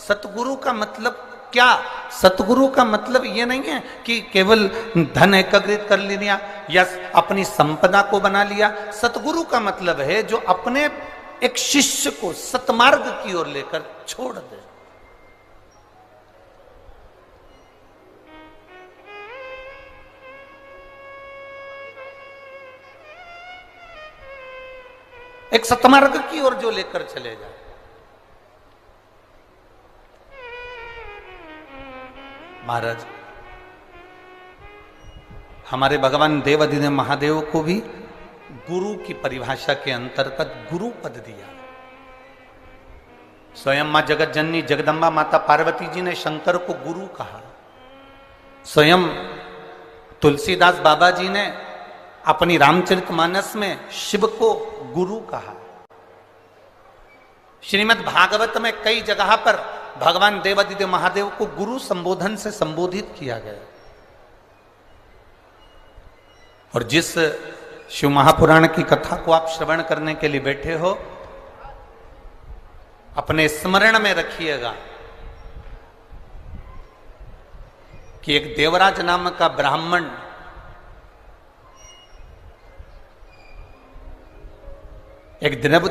सतगुरु का मतलब क्या? सतगुरु का मतलब ये नहीं है कि केवल धन एकत्रित कर लिया या अपनी संपदा को बना लिया। सतगुरु का मतलब है जो अपने एक शिष्य को सतमार्ग की ओर लेकर छोड़ दे। एक सतमार्ग की ओर जो लेकर चले जाए। महाराज, हमारे भगवान देवाधिदेव महादेव को भी गुरु की परिभाषा के अंतर्गत गुरु पद दिया। स्वयं मां जगत जननी जगदम्बा माता पार्वती जी ने शंकर को गुरु कहा। स्वयं तुलसीदास बाबा जी ने अपनी रामचरितमानस में शिव को गुरु कहा। श्रीमद् भागवत में कई जगह पर भगवान देवाधिदेव महादेव को गुरु संबोधन से संबोधित किया गया। और जिस शिव महापुराण की कथा को आप श्रवण करने के लिए बैठे हो, अपने स्मरण में रखिएगा कि एक देवराज नाम का ब्राह्मण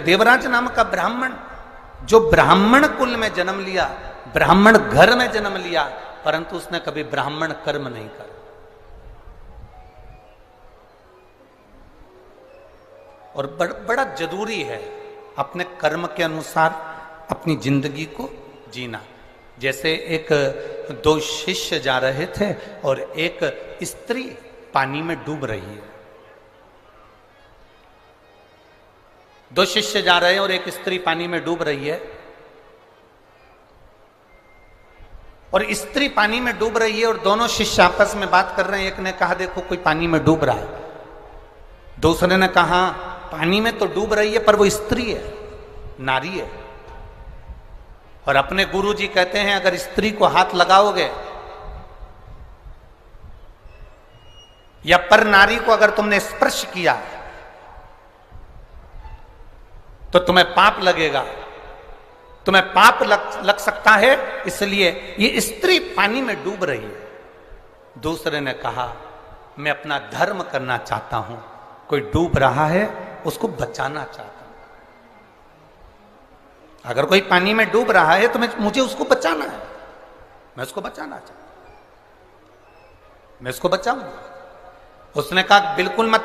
देवराज नाम का ब्राह्मण जो ब्राह्मण कुल में जन्म लिया, ब्राह्मण घर में जन्म लिया, परंतु उसने कभी ब्राह्मण कर्म नहीं करा। और बड़ा जरूरी है अपने कर्म के अनुसार अपनी जिंदगी को जीना। जैसे एक दो शिष्य जा रहे थे और एक स्त्री पानी में डूब रही है। दो शिष्य जा रहे हैं और एक स्त्री पानी में डूब रही है। और स्त्री पानी में डूब रही है और दोनों शिष्य आपस में बात कर रहे हैं। एक ने कहा देखो कोई पानी में डूब रहा है। दूसरे ने कहा पानी में तो डूब रही है पर वो स्त्री है, नारी है। और अपने गुरुजी कहते हैं अगर स्त्री को हाथ लगाओगे या पर नारी को अगर तुमने स्पर्श किया तो तुम्हें पाप लगेगा, तुम्हें पाप लग सकता है, इसलिए ये स्त्री पानी में डूब रही है। दूसरे ने कहा मैं अपना धर्म करना चाहता हूं, कोई डूब रहा है उसको बचाना चाहता हूं। अगर कोई पानी में डूब रहा है तो मुझे उसको बचाना है, मैं उसको बचाना चाहता हूं, मैं उसको बचाऊंगा। उसने कहा बिल्कुल मत,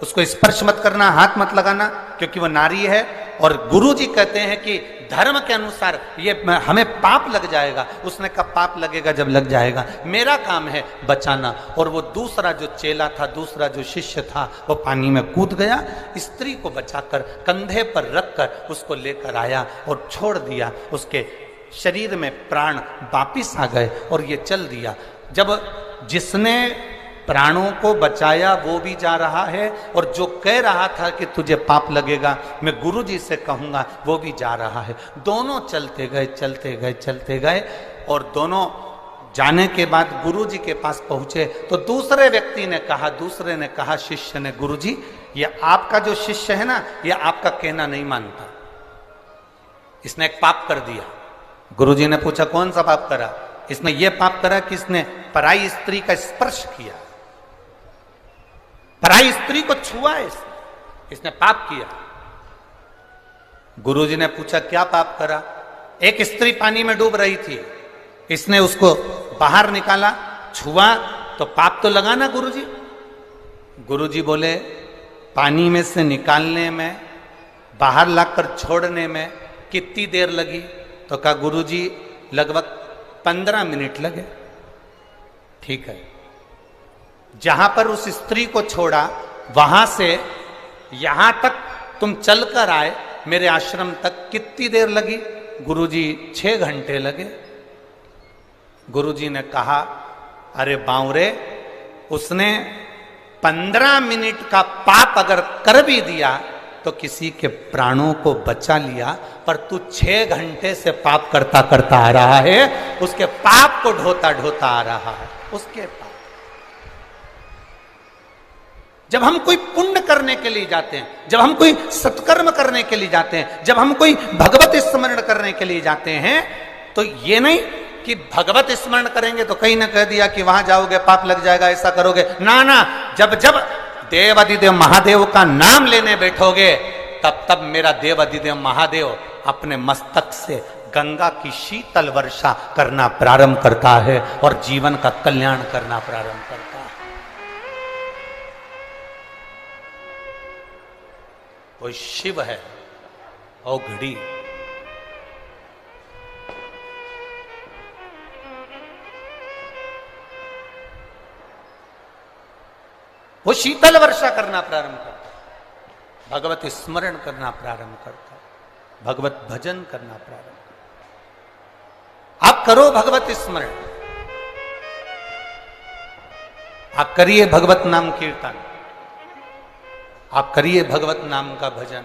उसको स्पर्श मत करना, हाथ मत लगाना, क्योंकि वो नारी है। और गुरुजी कहते हैं कि धर्म के अनुसार ये हमें पाप लग जाएगा। उसने कहा पाप लगेगा जब लग जाएगा, मेरा काम है बचाना। और वो दूसरा जो चेला था, दूसरा जो शिष्य था, वो पानी में कूद गया, स्त्री को बचाकर कंधे पर रखकर उसको लेकर आया और छोड़ दिया। उसके शरीर में प्राण वापिस आ गए और ये चल दिया। जब जिसने प्राणों को बचाया वो भी जा रहा है और जो कह रहा था कि तुझे पाप लगेगा मैं गुरुजी से कहूंगा वो भी जा रहा है। दोनों चलते गए चलते गए चलते गए और दोनों जाने के बाद गुरुजी के पास पहुंचे तो दूसरे व्यक्ति ने कहा, दूसरे ने कहा शिष्य ने, गुरुजी ये आपका जो शिष्य है ना, ये आपका कहना नहीं मानता, इसने एक पाप कर दिया। गुरुजी ने पूछा कौन सा पाप करा? इसने ये पाप करा कि इसने पराई स्त्री का स्पर्श किया, पराई स्त्री को छुआ, इसने पाप किया। गुरुजी ने पूछा क्या पाप करा? एक स्त्री पानी में डूब रही थी, इसने उसको बाहर निकाला, छुआ तो पाप तो लगा ना गुरुजी? गुरुजी बोले पानी में से निकालने में, बाहर लाकर छोड़ने में कितनी देर लगी? तो कहा गुरुजी लगभग 15 मिनट लगे। ठीक है, जहां पर उस स्त्री को छोड़ा वहां से यहां तक तुम चलकर आए मेरे आश्रम तक, कितनी देर लगी? गुरुजी 6 घंटे लगे। गुरुजी ने कहा अरे बावरे, उसने 15 मिनट का पाप अगर कर भी दिया तो किसी के प्राणों को बचा लिया, पर तू 6 घंटे से पाप करता करता आ रहा है, उसके पाप को ढोता ढोता आ रहा है, उसके पाप। जब हम कोई पुण्य करने के लिए जाते हैं, जब हम कोई सत्कर्म करने के लिए जाते हैं, जब हम कोई भगवत स्मरण करने के लिए जाते हैं, तो ये नहीं कि भगवत स्मरण करेंगे तो कहीं ना कह दिया कि वहां जाओगे पाप लग जाएगा, ऐसा करोगे ना ना। जब जब देव अधिदेव महादेव का नाम लेने बैठोगे तब तब मेरा देव अधिदेव महादेव अपने मस्तक से गंगा की शीतल वर्षा करना प्रारंभ करता है और जीवन का कल्याण करना प्रारंभ करता है। वो शिव है ओ घड़ी। वो शीतल वर्षा करना प्रारंभ करता है, भगवत स्मरण करना प्रारंभ करता है, भगवत भजन करना प्रारंभ करता है। आप करो भगवत स्मरण, आप करिए भगवत नाम कीर्तन, आप करिए भगवत नाम का भजन।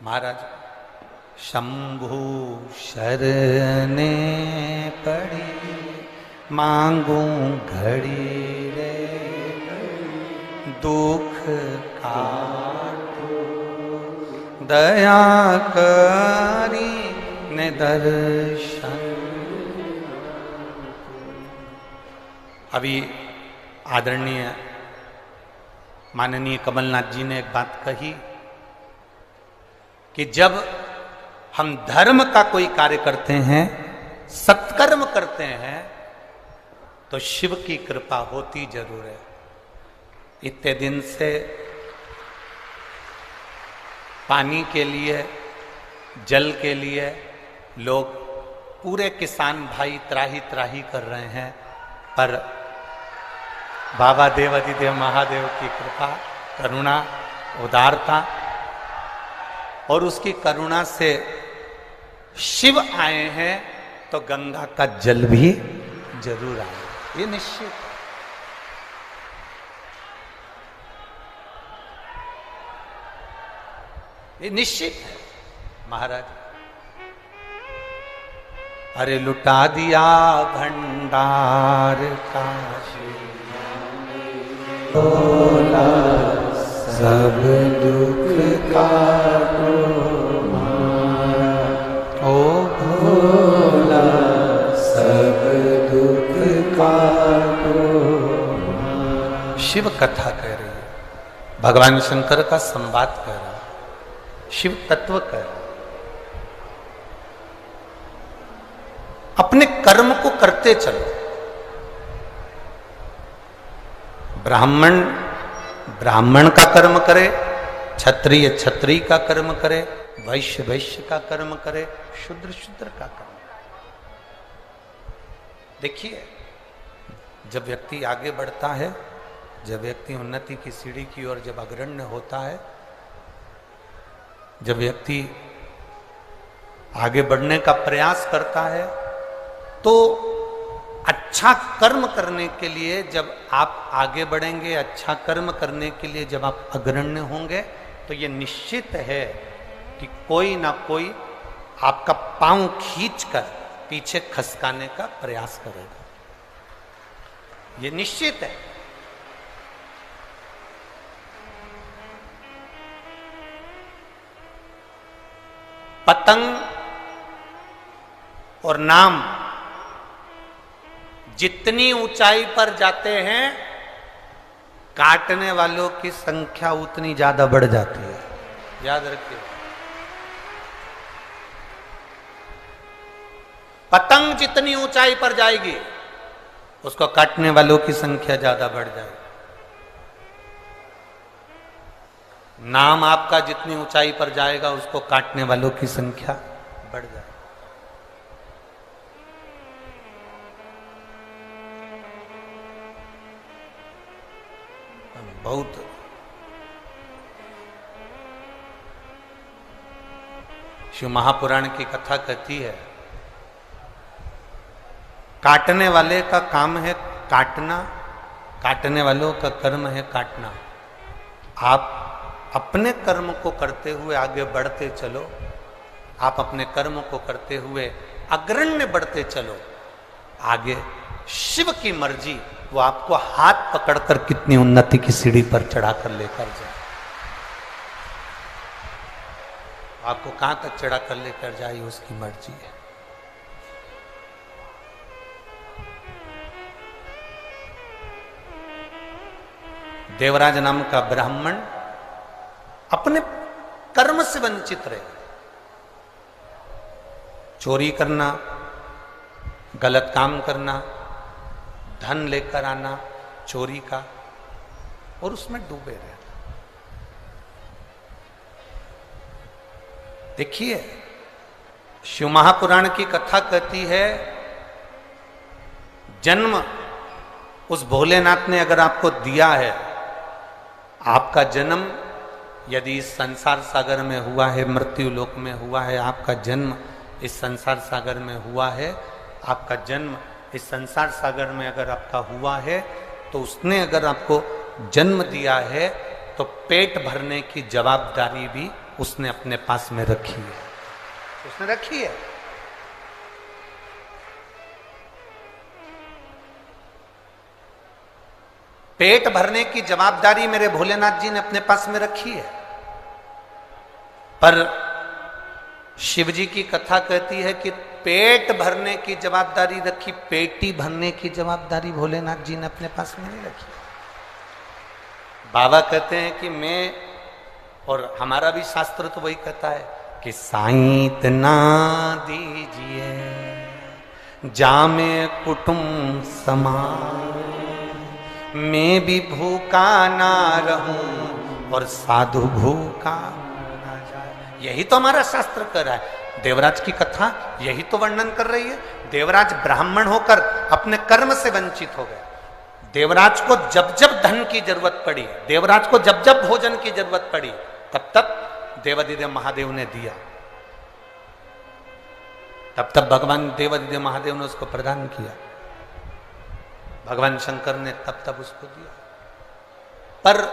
महाराज शंभु शरणे पड़ी मांगू घड़ी रे दुख काटो दया करी ने दर्शन। अभी आदरणीय माननीय कमलनाथ जी ने एक बात कही कि जब हम धर्म का कोई कार्य करते हैं, सत्कर्म करते हैं, तो शिव की कृपा होती जरूर है। इतने दिन से पानी के लिए, जल के लिए लोग पूरे किसान भाई त्राही त्राही कर रहे हैं, पर बाबा देवाधिदेव महादेव की कृपा, करुणा, उदारता और उसकी करुणा से शिव आए हैं तो गंगा का जल भी जरूर आए, ये निश्चित है। ये निश्चित है महाराज। अरे लुटा दिया भंडार काशी, भोला सब दुख काटो ओ भोला सब दुख काटो। शिव कथा कह रही है, भगवान शंकर का संवाद कह रहा है, शिव तत्व कह रहा है। अपने कर्म को करते चलो। ब्राह्मण ब्राह्मण का कर्म करे, क्षत्रिय क्षत्रिय का कर्म करे, वैश्य वैश्य का कर्म करे, शूद्र शूद्र का कर्म। देखिए, जब व्यक्ति आगे बढ़ता है, जब व्यक्ति उन्नति की सीढ़ी की ओर जब अग्रण्य होता है, जब व्यक्ति आगे बढ़ने का प्रयास करता है, तो अच्छा कर्म करने के लिए जब आप आगे बढ़ेंगे, अच्छा कर्म करने के लिए जब आप अग्रण्य होंगे, तो ये निश्चित है कि कोई ना कोई आपका पांव खींचकर पीछे खसकाने का प्रयास करेगा। ये निश्चित है। पतंग और नाम जितनी ऊंचाई पर जाते हैं, काटने वालों की संख्या उतनी ज्यादा बढ़ जाती है। याद रखिए, पतंग जितनी ऊंचाई पर जाएगी, उसको काटने वालों की संख्या ज्यादा बढ़ जाएगी। नाम आपका जितनी ऊंचाई पर जाएगा, उसको काटने वालों की संख्या बढ़ जाएगी। बहुत शिव महापुराण की कथा कहती है, काटने वाले का काम है काटना, काटने वालों का कर्म है काटना। आप अपने कर्म को करते हुए आगे बढ़ते चलो, आप अपने कर्म को करते हुए अग्रण्य बढ़ते चलो। आगे शिव की मर्जी, वो आपको हाथ पकड़कर कितनी उन्नति की सीढ़ी पर चढ़ाकर लेकर जाए। आपको कहां तक चढ़ा कर लेकर जाए उसकी मर्जी है। देवराज नाम का ब्राह्मण अपने कर्म से वंचित रहे। चोरी करना, गलत काम करना, धन लेकर आना चोरी का, और उसमें डूबे रहना। देखिए, शिव महापुराण की कथा कहती है, जन्म उस भोलेनाथ ने अगर आपको दिया है, आपका जन्म यदि इस संसार सागर में हुआ है, मृत्यु लोक में हुआ है, आपका जन्म इस संसार सागर में हुआ है, आपका जन्म इस संसार सागर में अगर आपका हुआ है, तो उसने अगर आपको जन्म दिया है तो पेट भरने की जवाबदारी भी उसने अपने पास में रखी है। उसने रखी है। पेट भरने की जवाबदारी मेरे भोलेनाथ जी ने अपने पास में रखी है। पर शिव जी की कथा कहती है कि पेट भरने की जवाबदारी रखी, पेटी भरने की जवाबदारी भोलेनाथ जी ने अपने पास में नहीं रखी। बाबा कहते हैं कि मैं, और हमारा भी शास्त्र तो वही कहता है कि साईं इतना दीजिए जामे कुटुंब समान, मैं भी भूखा ना रहूं और साधु भूखा ना जाए। यही तो हमारा शास्त्र कह रहा है। देवराज की कथा यही तो वर्णन कर रही है। देवराज ब्राह्मण होकर अपने कर्म से वंचित हो गए। देवराज को जब जब धन की जरूरत पड़ी, देवराज को जब जब भोजन की जरूरत पड़ी, तब तब देवादिदेव महादेव ने दिया। तब तब भगवान देवादिदेव महादेव ने उसको प्रदान किया। भगवान शंकर ने तब तब उसको दिया। पर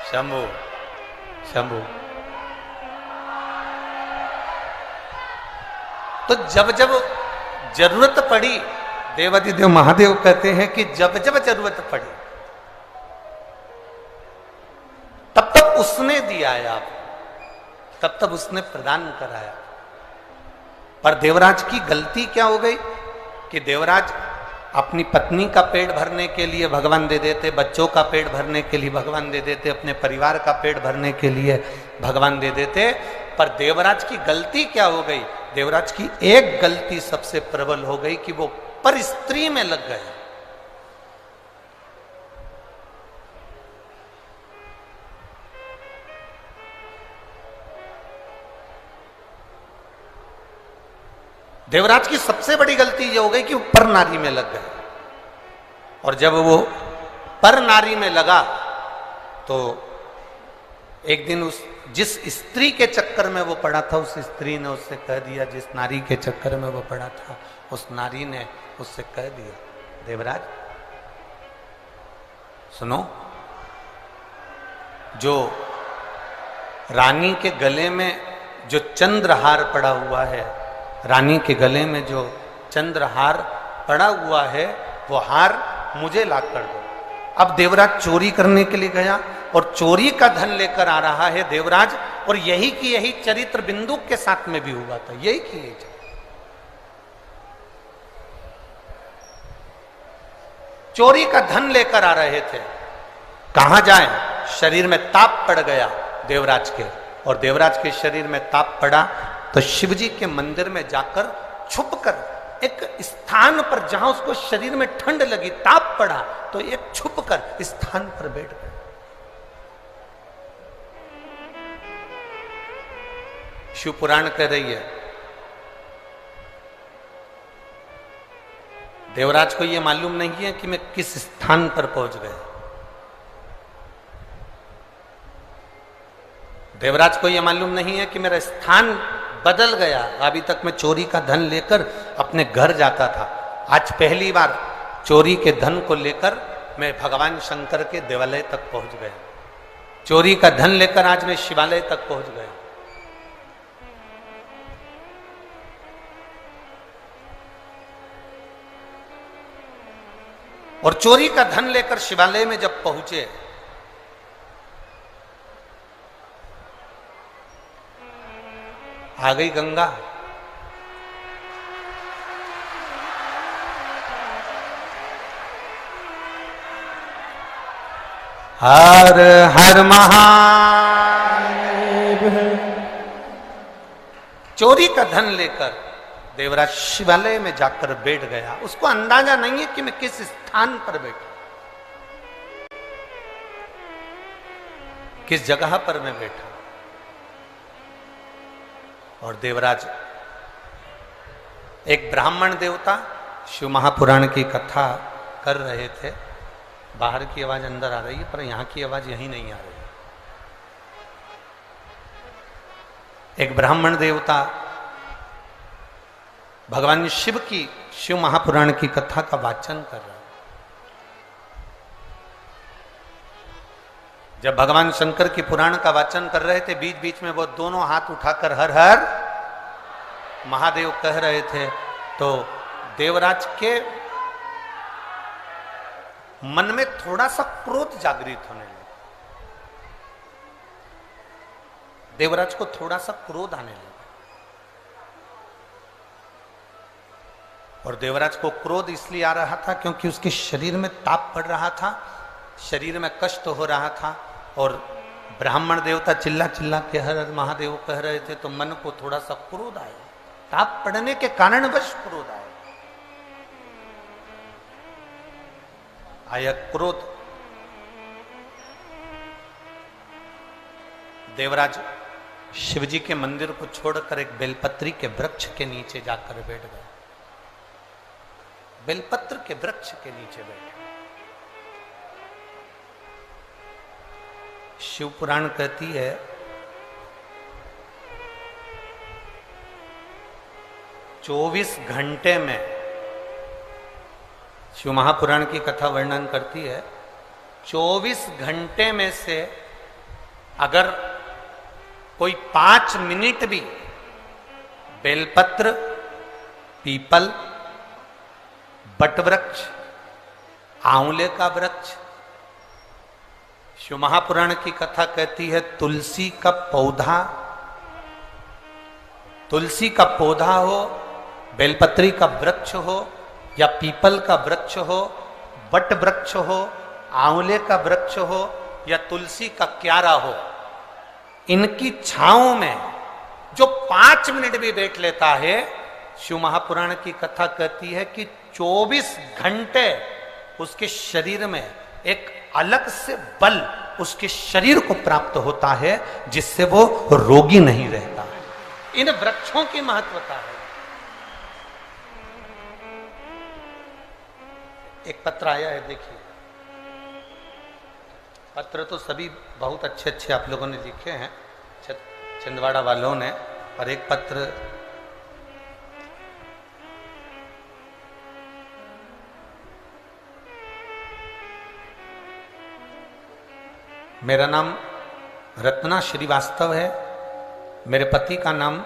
शंभु शंभु तो जब जब जरूरत पड़ी, देवादिदेव महादेव कहते हैं कि जब जब जरूरत पड़ी तब तब उसने दिया है, आप तब तब उसने प्रदान कराया। पर देवराज की गलती क्या हो गई कि देवराज अपनी पत्नी का पेट भरने के लिए भगवान दे देते, बच्चों का पेट भरने के लिए भगवान दे देते, अपने परिवार का पेट भरने के लिए भगवान दे देते। पर देवराज की गलती क्या हो गई? देवराज की एक गलती सबसे प्रबल हो गई कि वो पर स्त्री में लग गए। देवराज की सबसे बड़ी गलती ये हो गई कि वो पर नारी में लग गए। और जब वो पर नारी में लगा तो एक दिन उस जिस स्त्री के चक्कर में वो पड़ा था, उस स्त्री ने उससे कह दिया, जिस नारी के चक्कर में वो पड़ा था उस नारी ने उससे कह दिया, देवराज सुनो, जो रानी के गले में जो चंद्रहार पड़ा हुआ है, रानी के गले में जो चंद्रहार पड़ा हुआ है, वो हार मुझे ला कर दो। अब देवराज चोरी करने के लिए गया और चोरी का धन लेकर आ रहा है देवराज, और यही की यही चरित्र बिंदु के साथ में भी हुआ था। यही की यही चोरी का धन लेकर आ रहे थे। कहां जाएं? शरीर में ताप पड़ गया देवराज के, और देवराज के शरीर में ताप पड़ा तो शिवजी के मंदिर में जाकर छुपकर एक स्थान पर, जहां उसको शरीर में ठंड लगी, ताप पड़ा, तो एक छुपकर स्थान पर बैठ गए। शिव पुराण कह रही है, देवराज को यह मालूम नहीं है कि मैं किस स्थान पर पहुंच गया। देवराज को यह मालूम नहीं है कि मेरा स्थान बदल गया। अभी तक मैं चोरी का धन लेकर अपने घर जाता था, आज पहली बार चोरी के धन को लेकर मैं भगवान शंकर के देवालय तक पहुंच गया, चोरी का धन लेकर आज मैं शिवालय तक पहुंच गया। और चोरी का धन लेकर शिवालय में जब पहुंचे, आ गई गंगा। हर हर महादेव। चोरी का धन लेकर देवराज शिवालय में जाकर बैठ गया। उसको अंदाजा नहीं है कि मैं किस स्थान पर बैठा, किस जगह पर मैं बैठा। और देवराज एक ब्राह्मण देवता शिव महापुराण की कथा कर रहे थे। बाहर की आवाज अंदर आ रही है, पर यहां की आवाज यहीं नहीं आ रही है। एक ब्राह्मण देवता भगवान शिव की, शिव महापुराण की कथा का वाचन कर रहा है। जब भगवान शंकर की पुराण का वाचन कर रहे थे, बीच बीच में वो दोनों हाथ उठाकर हर हर महादेव कह रहे थे, तो देवराज के मन में थोड़ा सा क्रोध जागृत होने लगा। देवराज को थोड़ा सा क्रोध आने लगा। और देवराज को क्रोध इसलिए आ रहा था क्योंकि उसके शरीर में ताप पड़ रहा था, शरीर में कष्ट हो रहा था। और ब्राह्मण देवता चिल्ला चिल्ला के हर हर महादेव कह रहे थे, तो मन को थोड़ा सा क्रोध आया। ताप पड़ने के कारणवश क्रोध आया। आया क्रोध। देवराज शिवजी के मंदिर को छोड़कर एक बेलपत्री के वृक्ष के नीचे जाकर बैठ गए। बेलपत्र के वृक्ष के नीचे बैठे। शिव पुराण कहती है, चौबीस घंटे में, शिव महापुराण की कथा वर्णन करती है, 24 घंटे में से अगर कोई 5 मिनट भी बेलपत्र, पीपल, बटवृक्ष, आंवले का वृक्ष, शिव महापुराण की कथा कहती है तुलसी का पौधा हो, बेलपत्री का वृक्ष हो, या पीपल का वृक्ष हो, बट वृक्ष हो, आंवले का वृक्ष हो, या तुलसी का क्यारा हो, इनकी छांव में जो 5 मिनट भी बैठ लेता है, शिव महापुराण की कथा कहती है कि 24 घंटे उसके शरीर में एक अलग से बल उसके शरीर को प्राप्त होता है, जिससे वो रोगी नहीं रहता है। इन वृक्षों की महत्वता है। एक पत्र आया है, देखिए। पत्र तो सभी बहुत अच्छे अच्छे आप लोगों ने लिखे हैं, छिंदवाड़ा वालों ने, और एक पत्र मेरा नाम रत्ना श्रीवास्तव है, मेरे पति का नाम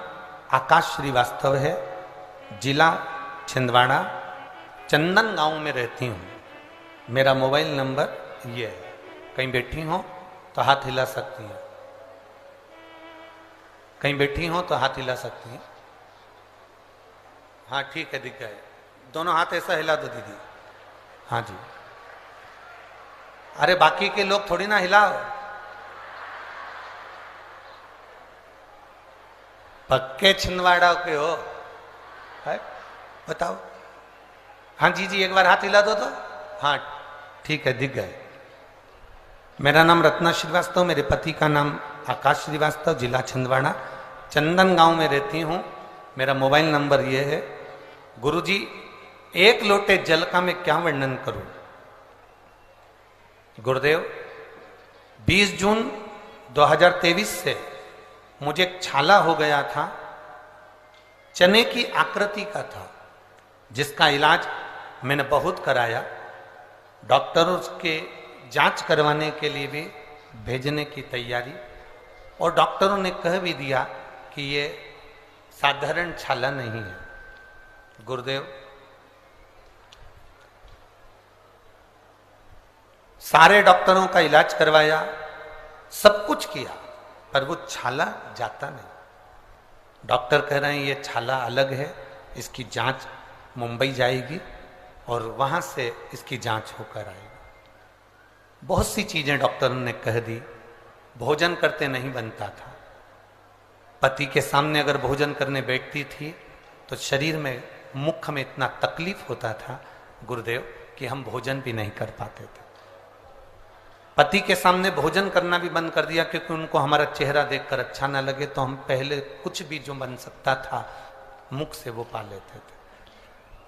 आकाश श्रीवास्तव है, जिला छिंदवाड़ा, चंदन गांव में रहती हूँ। मेरा मोबाइल नंबर ये है। कहीं बैठी हो तो हाथ हिला सकती हैं, कहीं बैठी हो तो हाथ हिला सकती हैं। हाँ ठीक है, दिख गए। दोनों हाथ ऐसा हिला दो दीदी। हाँ जी। अरे बाकी के लोग थोड़ी ना हिलाओ। पक्के छिंदवाड़ा के हो है? बताओ। हाँ जी जी, एक बार हाथ हिला दो तो। हाँ ठीक है, दिख गए। मेरा नाम रत्ना श्रीवास्तव, मेरे पति का नाम आकाश श्रीवास्तव, जिला छिंदवाड़ा, चंदन गांव में रहती हूँ। मेरा मोबाइल नंबर ये है। गुरुजी, 1 लोटे जल का मैं क्या वर्णन करूं? गुरुदेव, 20 जून 2023 से मुझे एक छाला हो गया था, चने की आकृति का था, जिसका इलाज मैंने बहुत कराया। डॉक्टर उसके जांच करवाने के लिए भी भेजने की तैयारी, और डॉक्टरों ने कह भी दिया कि ये साधारण छाला नहीं है। गुरुदेव, सारे डॉक्टरों का इलाज करवाया, सब कुछ किया, पर वो छाला जाता नहीं। डॉक्टर कह रहे हैं ये छाला अलग है, इसकी जांच मुंबई जाएगी और वहां से इसकी जांच होकर आएगी। बहुत सी चीजें डॉक्टरों ने कह दी। भोजन करते नहीं बनता था। पति के सामने अगर भोजन करने बैठती थी तो शरीर में, मुख में इतना तकलीफ होता था गुरुदेव कि हम भोजन भी नहीं कर पाते थे। पति के सामने भोजन करना भी बंद कर दिया क्योंकि उनको हमारा चेहरा देखकर अच्छा ना लगे, तो हम पहले कुछ भी जो बन सकता था मुख से वो पा लेते थे।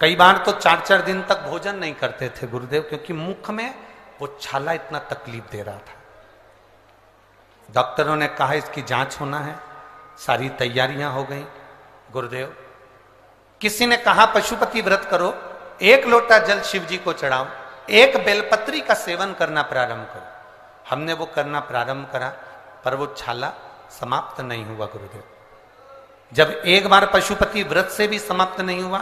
कई बार तो 4-4 दिन तक भोजन नहीं करते थे गुरुदेव, क्योंकि मुख में वो छाला इतना तकलीफ दे रहा था। डॉक्टरों ने कहा इसकी जांच होना है, सारी तैयारियां हो गई। गुरुदेव, किसी ने कहा पशुपति व्रत करो, 1 लोटा जल शिव जी को चढ़ाओ, 1 बेलपत्री का सेवन करना प्रारंभ करो। हमने वो करना प्रारंभ करा, पर वो छाला समाप्त नहीं हुआ गुरुदेव। जब एक बार पशुपति व्रत से भी समाप्त नहीं हुआ,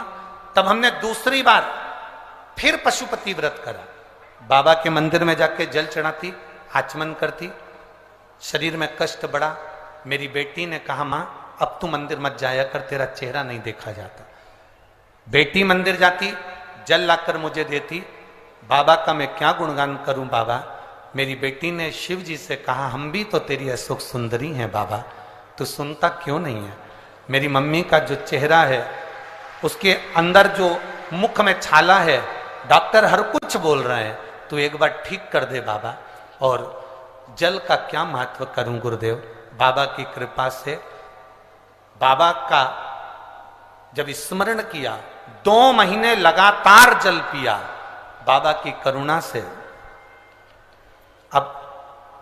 तब हमने दूसरी बार फिर पशुपति व्रत करा। बाबा के मंदिर में जाके जल चढ़ाती, आचमन करती, शरीर में कष्ट बढ़ा। मेरी बेटी ने कहा, मां अब तू मंदिर मत जाया कर, तेरा चेहरा नहीं देखा जाता। बेटी मंदिर जाती, जल लाकर मुझे देती। बाबा का मैं क्या गुणगान करूं बाबा। मेरी बेटी ने शिव जी से कहा, हम भी तो तेरी अशोक सुंदरी हैं बाबा, तू सुनता क्यों नहीं है। मेरी मम्मी का जो चेहरा है, उसके अंदर जो मुख में छाला है, डॉक्टर हर कुछ बोल रहे हैं, तू एक बार ठीक कर दे बाबा। और जल का क्या महत्व करूं गुरुदेव। बाबा की कृपा से, बाबा का जब स्मरण किया, 2 महीने लगातार जल पिया, बाबा की करुणा से अब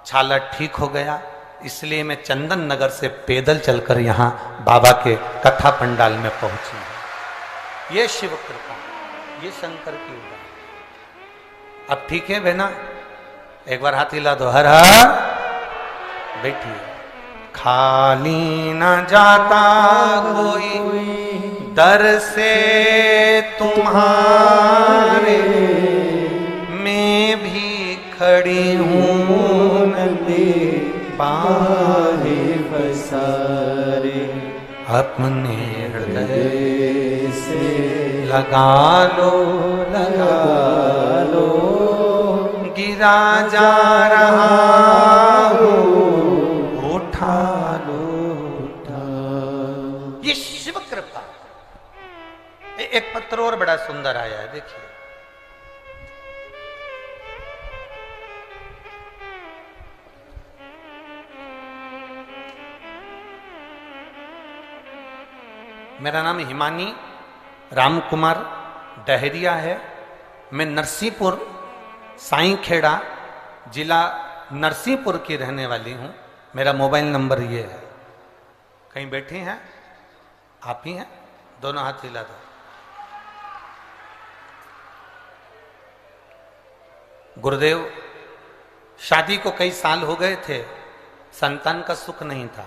छाला ठीक हो गया। इसलिए मैं चंदन नगर से पैदल चलकर यहां बाबा के कथा पंडाल में पहुंची हूं। ये शिव कृपा, ये शंकर की उदाहरण। अब ठीक है बहना, एक बार हाथ हिला दो, हर हर। बैठिए। खाली न जाता कोई दर से तुम्हारे, मैं भी खड़ी हूँ नंदे पारे पसारे। अपने हृदय से लगा लो, गिरा जा रहा हूँ, उठा लो, ये शिव कृपा। एक पत्र और बड़ा सुंदर आया है, देखिए। मेरा नाम हिमानी राम कुमार डहरिया है। मैं नरसिंहपुर साईंखेड़ा जिला नरसिंहपुर की रहने वाली हूं। मेरा मोबाइल नंबर ये है। कहीं बैठे हैं आप ही हैं, दोनों हाथ हिला दो। गुरुदेव, शादी को कई साल हो गए थे, संतान का सुख नहीं था।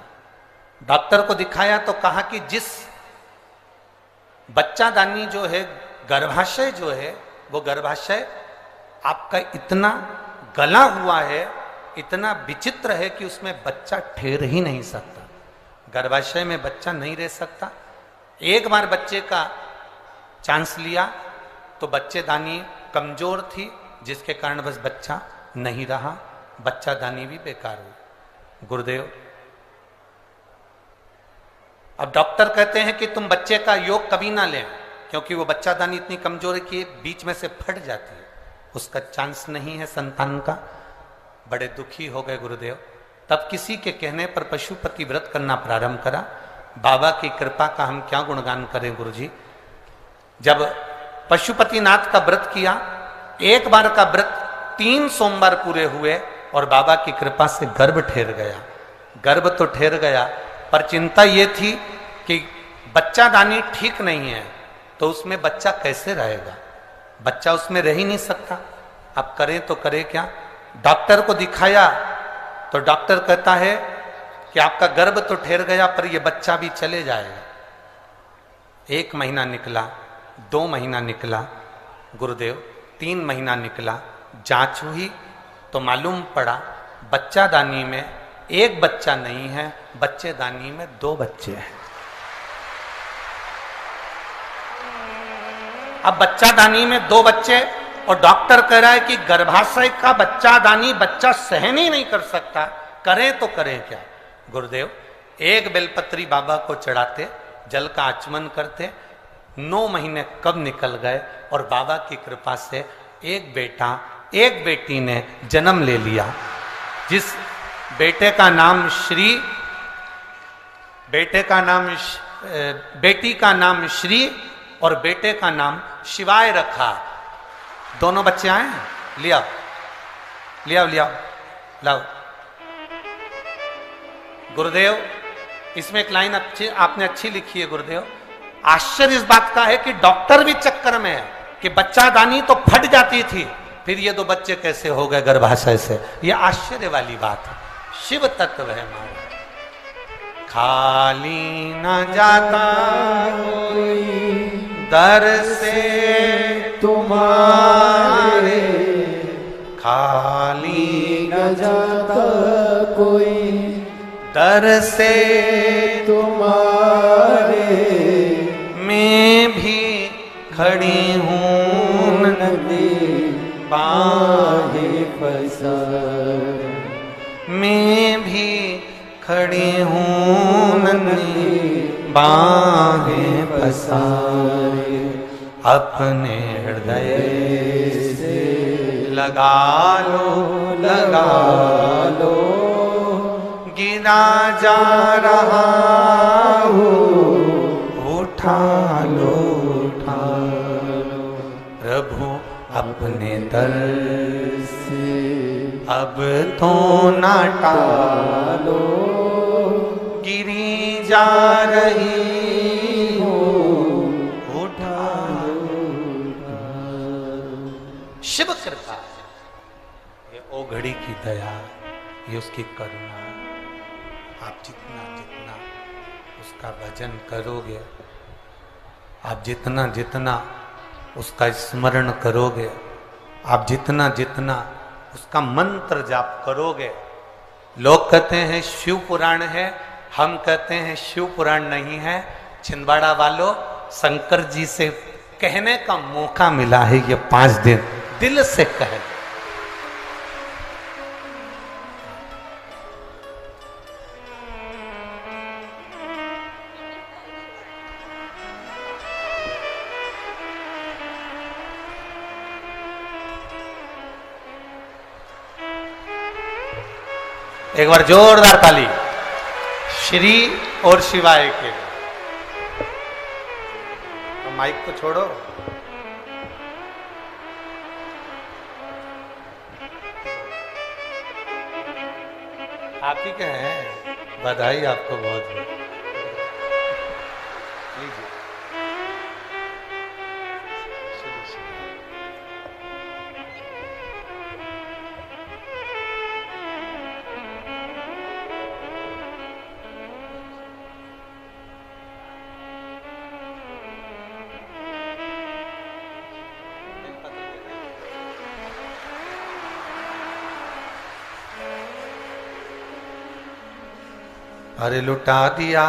डॉक्टर को दिखाया तो कहा कि जिस बच्चादानी जो है, गर्भाशय जो है, वो गर्भाशय आपका इतना गला हुआ है, इतना विचित्र है कि उसमें बच्चा ठहर ही नहीं सकता। गर्भाशय में बच्चा नहीं रह सकता। एक बार बच्चे का चांस लिया तो बच्चेदानी कमजोर थी, जिसके कारण बस बच्चा नहीं रहा, बच्चादानी भी बेकार हुई। गुरुदेव, अब डॉक्टर कहते हैं कि तुम बच्चे का योग कभी ना लें, क्योंकि वो बच्चादानी इतनी कमजोर है कि बीच में से फट जाती है, उसका चांस नहीं है संतान का। बड़े दुखी हो गए गुरुदेव। तब किसी के कहने पर पशुपति व्रत करना प्रारंभ करा। बाबा की कृपा का हम क्या गुणगान करें गुरुजी। जब पशुपतिनाथ का व्रत किया, एक बार का व्रत 3 सोमवार पूरे हुए और बाबा की कृपा से गर्भ ठहर गया। गर्भ तो ठहर गया, पर चिंता ये थी कि बच्चादानी ठीक नहीं है, तो उसमें बच्चा कैसे रहेगा। बच्चा उसमें रह ही नहीं सकता। अब करें तो करें क्या? डॉक्टर को दिखाया तो डॉक्टर कहता है कि आपका गर्भ तो ठहर गया पर यह बच्चा भी चले जाएगा। 1 महीना निकला, 2 महीना निकला गुरुदेव, 3 महीना निकला, जांच हुई तो मालूम पड़ा बच्चादानी में 1 बच्चा नहीं है, बच्चेदानी में 2 बच्चे हैं। अब बच्चादानी में 2 बच्चे और डॉक्टर कह रहा है कि गर्भाशय का बच्चादानी बच्चा सहन ही नहीं कर सकता, करें तो करें क्या? गुरुदेव 1 बेलपत्री बाबा को चढ़ाते, जल का आचमन करते, 9 महीने कब निकल गए और बाबा की कृपा से 1 बेटा 1 बेटी ने जन्म ले लिया, जिस बेटे का नाम बेटी का नाम श्री और बेटे का नाम शिवाय रखा। दोनों बच्चे आए, लिया लाओ। गुरुदेव इसमें एक लाइन आपने अच्छी लिखी है गुरुदेव। आश्चर्य इस बात का है कि डॉक्टर भी चक्कर में है कि बच्चादानी तो फट जाती थी, फिर ये 2 बच्चे कैसे हो गए गर्भाशय से? ये आश्चर्य वाली बात है। शिव तत्व है हमारा। खाली न जाता कोई दर से तुम्हारे, खाली न जाता कोई दर से तुम्हारे, मैं भी खड़ी हूँ नदी बाहें पसार, मैं भी खड़ी हूँ नन्ही बाहें पसारे, अपने हृदय से लगा लो, गिरा जा रहा हूँ, उठा लो प्रभु अपने दर से अब तो ना टालो, गिरी जा रही हो, उठा शिव कृपा, ये ओ घड़ी की दया, ये उसकी करुणा। आप जितना उसका भजन करोगे, आप जितना उसका स्मरण करोगे, आप जितना उसका मंत्र जाप करोगे। लोग कहते हैं शिव पुराण है, हम कहते हैं शिव पुराण नहीं है। छिंदवाड़ा वालों, शंकर जी से कहने का मौका मिला है ये 5 दिन, दिल से कहे। एक बार जोरदार ताली श्री और शिवाय के। तो माइक को छोड़ो। आप ही के हैं, बधाई आपको बहुत बहुत। लीजिए। अरे लुटा दिया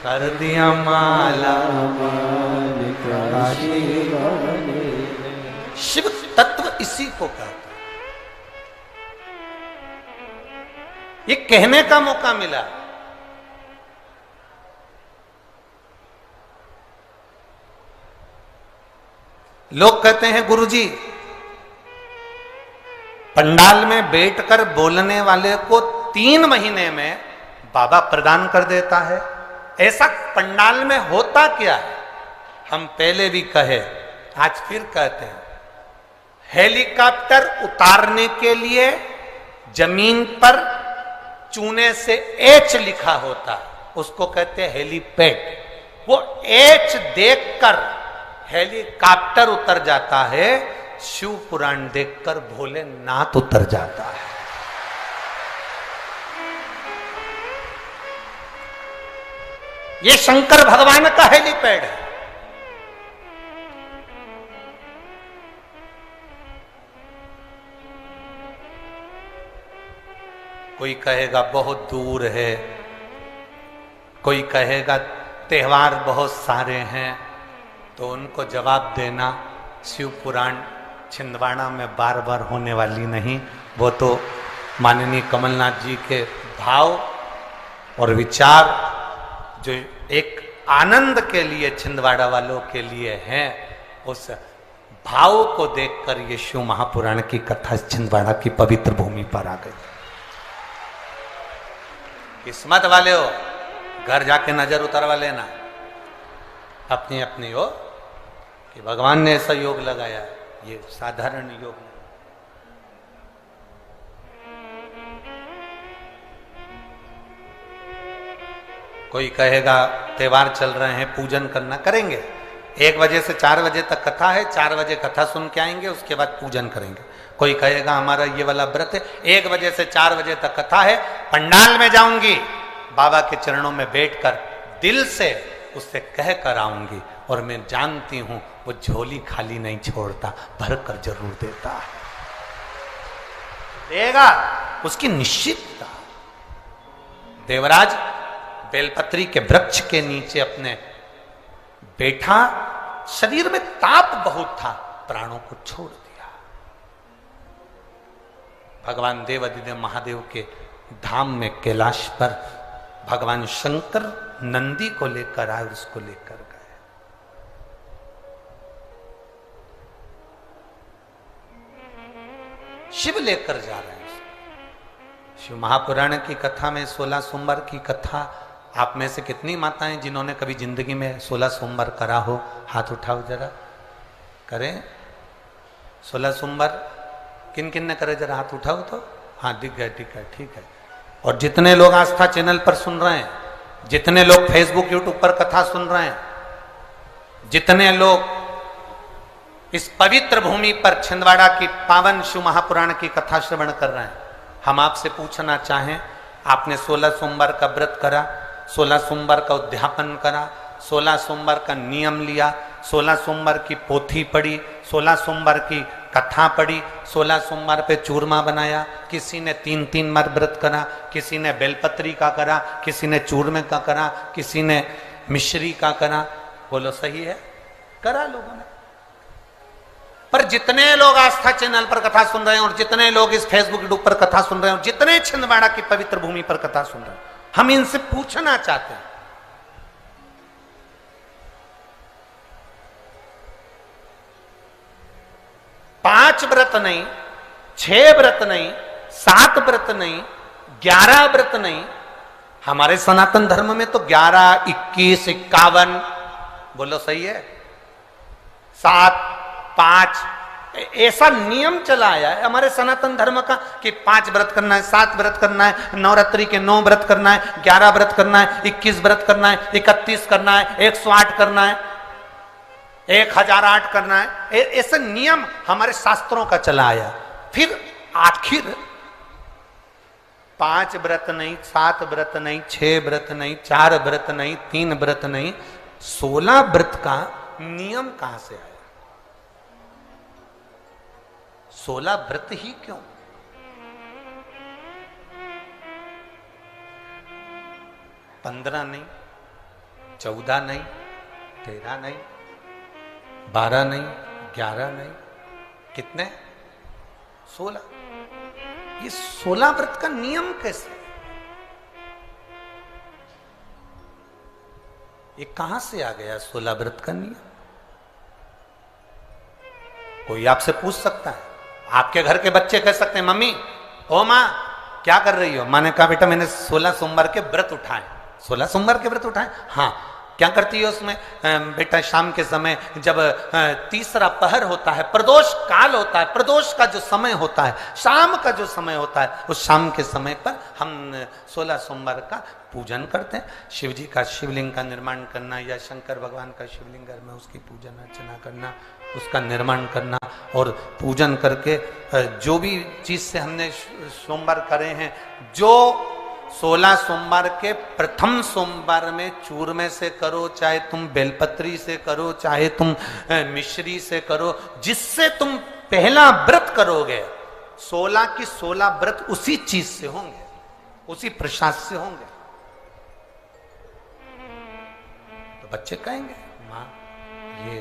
कर दिया माला, शिव तत्व इसी को कहता है। ये कहने का मौका मिला। लोग कहते हैं गुरुजी, पंडाल में बैठकर बोलने वाले को 3 महीने में बाबा प्रदान कर देता है। ऐसा पंडाल में होता क्या है? हम पहले भी कहे, आज फिर कहते हैं। हेलीकॉप्टर उतारने के लिए जमीन पर चूने से एच लिखा होता, उसको कहते हैं हेलीपैड। वो एच देख देखकर हेलीकॉप्टर उतर जाता है, शिव पुराण देखकर भोलेनाथ उतर जाता है। ये शंकर भगवान का हेलीपैड है। कोई कहेगा बहुत दूर है, कोई कहेगा त्योहार बहुत सारे हैं, तो उनको जवाब देना शिव पुराण छिंदवाड़ा में बार बार होने वाली नहीं। वो तो माननीय कमलनाथ जी के भाव और विचार जो एक आनंद के लिए छिंदवाड़ा वालों के लिए हैं, उस भाव को देखकर ये शिव महापुराण की कथा छिंदवाड़ा की पवित्र भूमि पर आ गई। किस्मत वाले हो, घर जाके नजर उतरवा लेना अपनी अपनी हो कि भगवान ने ऐसा योग लगाया, ये साधारण योग नहीं। कोई कहेगा त्योहार चल रहे हैं, पूजन करना, करेंगे। 1 बजे से 4 बजे तक कथा है, 4 बजे कथा सुन के आएंगे, उसके बाद पूजन करेंगे। कोई कहेगा हमारा ये वाला व्रत है, 1 बजे से 4 बजे तक कथा है, पंडाल में जाऊंगी, बाबा के चरणों में बैठकर दिल से उससे कह कर आऊंगी, और मैं जानती हूं वो झोली खाली नहीं छोड़ता, भर कर जरूर देता है, देगा, उसकी निश्चितता। देवराज बेलपत्री के वृक्ष के नीचे अपने बैठा, शरीर में ताप बहुत था, प्राणों को छोड़ दिया। भगवान देवाधिदेव महादेव के धाम में कैलाश पर भगवान शंकर नंदी को लेकर आए, उसको लेकर गए। शिव लेकर जा रहे हैं। शिव महापुराण की कथा में 16 सोमवार की कथा, आप में से कितनी माताएं जिन्होंने कभी जिंदगी में 16 सोमवार करा हो, हाथ उठाओ जरा, करें 16 सोमवार किन किन ने करे, जरा हाथ उठाओ तो। हाँ दिख गए, ठीक है, ठीक है। और जितने लोग आस्था चैनल पर सुन रहे हैं, जितने लोग फेसबुक यूट्यूब पर कथा सुन रहे हैं, जितने लोग इस पवित्र भूमि पर छिंदवाड़ा की पावन शिव महापुराण की कथा श्रवण कर रहे हैं, हम आपसे पूछना चाहें, आपने 16 सोमवार का व्रत करा, 16 सोमवार का उद्यापन करा, 16 सोमवार का नियम लिया, 16 सोमवार की पोथी पढ़ी, 16 सोमवार की कथा पढ़ी, 16 सोमवार पे चूरमा बनाया, किसी ने 3-3 बार व्रत करा, किसी ने बेलपत्री का करा, किसी ने चूरमे का करा, किसी ने मिश्री का करा। बोलो सही है, करा लोगों ने। पर जितने लोग आस्था चैनल पर कथा सुन रहे हैं, और जितने लोग इस फेसबुक यूट्यूब पर कथा सुन रहे हैं, और जितने छिंदवाड़ा की पवित्र भूमि पर कथा सुन रहे हैं, हम इनसे पूछना चाहते हैं, पांच व्रत नहीं, 6 व्रत नहीं, 7 व्रत नहीं, 11 व्रत नहीं, हमारे सनातन धर्म में तो 11, 21, 51, बोलो सही है, 7, 5, ऐसा नियम चला आया है हमारे सनातन धर्म का कि 5 व्रत करना है, 7 व्रत करना है, नवरात्रि के 9 व्रत करना है, 11 व्रत करना है, 21 व्रत करना है, 31 करना है, 108 करना है, 1008 करना है। ऐसा नियम हमारे शास्त्रों का चला आया। फिर आखिर 5 व्रत नहीं, 7 व्रत नहीं, 6 व्रत नहीं, 4 व्रत नहीं, 3 व्रत नहीं, 16 व्रत का नियम कहां से आया? 16 व्रत ही क्यों? पंद्रह नहीं, 14 नहीं, 13 नहीं, 12 नहीं, 11 नहीं, कितने? 16। ये 16 व्रत का नियम कैसे? ये कहां से आ गया 16 व्रत का नियम? कोई आपसे पूछ सकता है, आपके घर के बच्चे कह सकते हैं, मम्मी ओ माँ क्या कर रही हो? माँ ने कहा बेटा मैंने 16 सोमवार के व्रत उठाए। 16 सोमवार के व्रत उठाए? हाँ। क्या करती है उसमें? बेटा शाम के समय जब तीसरा पहर होता है, प्रदोष काल होता है, प्रदोष का जो समय होता है, शाम का जो समय होता है, उस शाम के समय पर हम 16 सोमवार का पूजन करते हैं। शिव जी का शिवलिंग का निर्माण करना या शंकर भगवान का शिवलिंग घर में उसकी पूजन अर्चना करना, उसका निर्माण करना और पूजन करके जो भी चीज से हमने सोमवार करे हैं, जो 16 सोमवार के प्रथम सोमवार में चूरमे से करो, चाहे तुम बेलपत्री से करो, चाहे तुम मिश्री से करो, जिससे तुम पहला व्रत करोगे, 16 की 16 व्रत उसी चीज से होंगे, उसी प्रसाद से होंगे। तो बच्चे कहेंगे माँ ये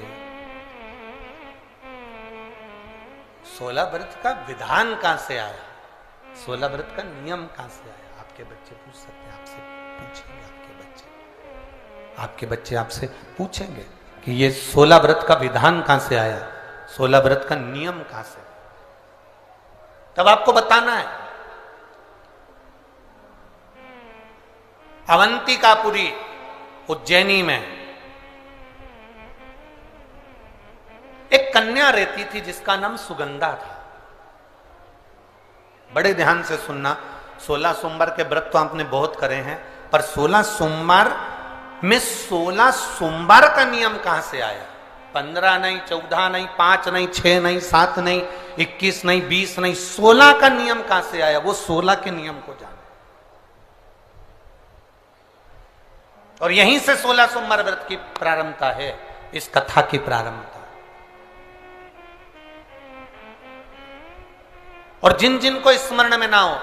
16 व्रत का विधान कहां से आया, 16 व्रत का नियम कहां से आया? आपके बच्चे पूछ सकते हैं, आपसे पूछेंगे, आपके बच्चे आपसे पूछेंगे कि ये 16 व्रत का विधान कहां से आया, 16 व्रत का नियम कहां से? तब आपको बताना है। अवंतिकापुरी उज्जैनी में एक कन्या रहती थी जिसका नाम सुगंधा था। बड़े ध्यान से सुनना, 16 सोमवार के व्रत तो आपने बहुत करे हैं, पर 16 सोमवार में 16 सोमवार का नियम कहां से आया? 15 नहीं, 14 नहीं, 5 नहीं, 6 नहीं, 7 नहीं, 21 नहीं, 20 नहीं, 16 का नियम कहां से आया? वो 16 के नियम को जाने। और यहीं से 16 सोमवार व्रत की प्रारंभता है, इस कथा की प्रारंभता। और जिन जिन को स्मरण में ना हो,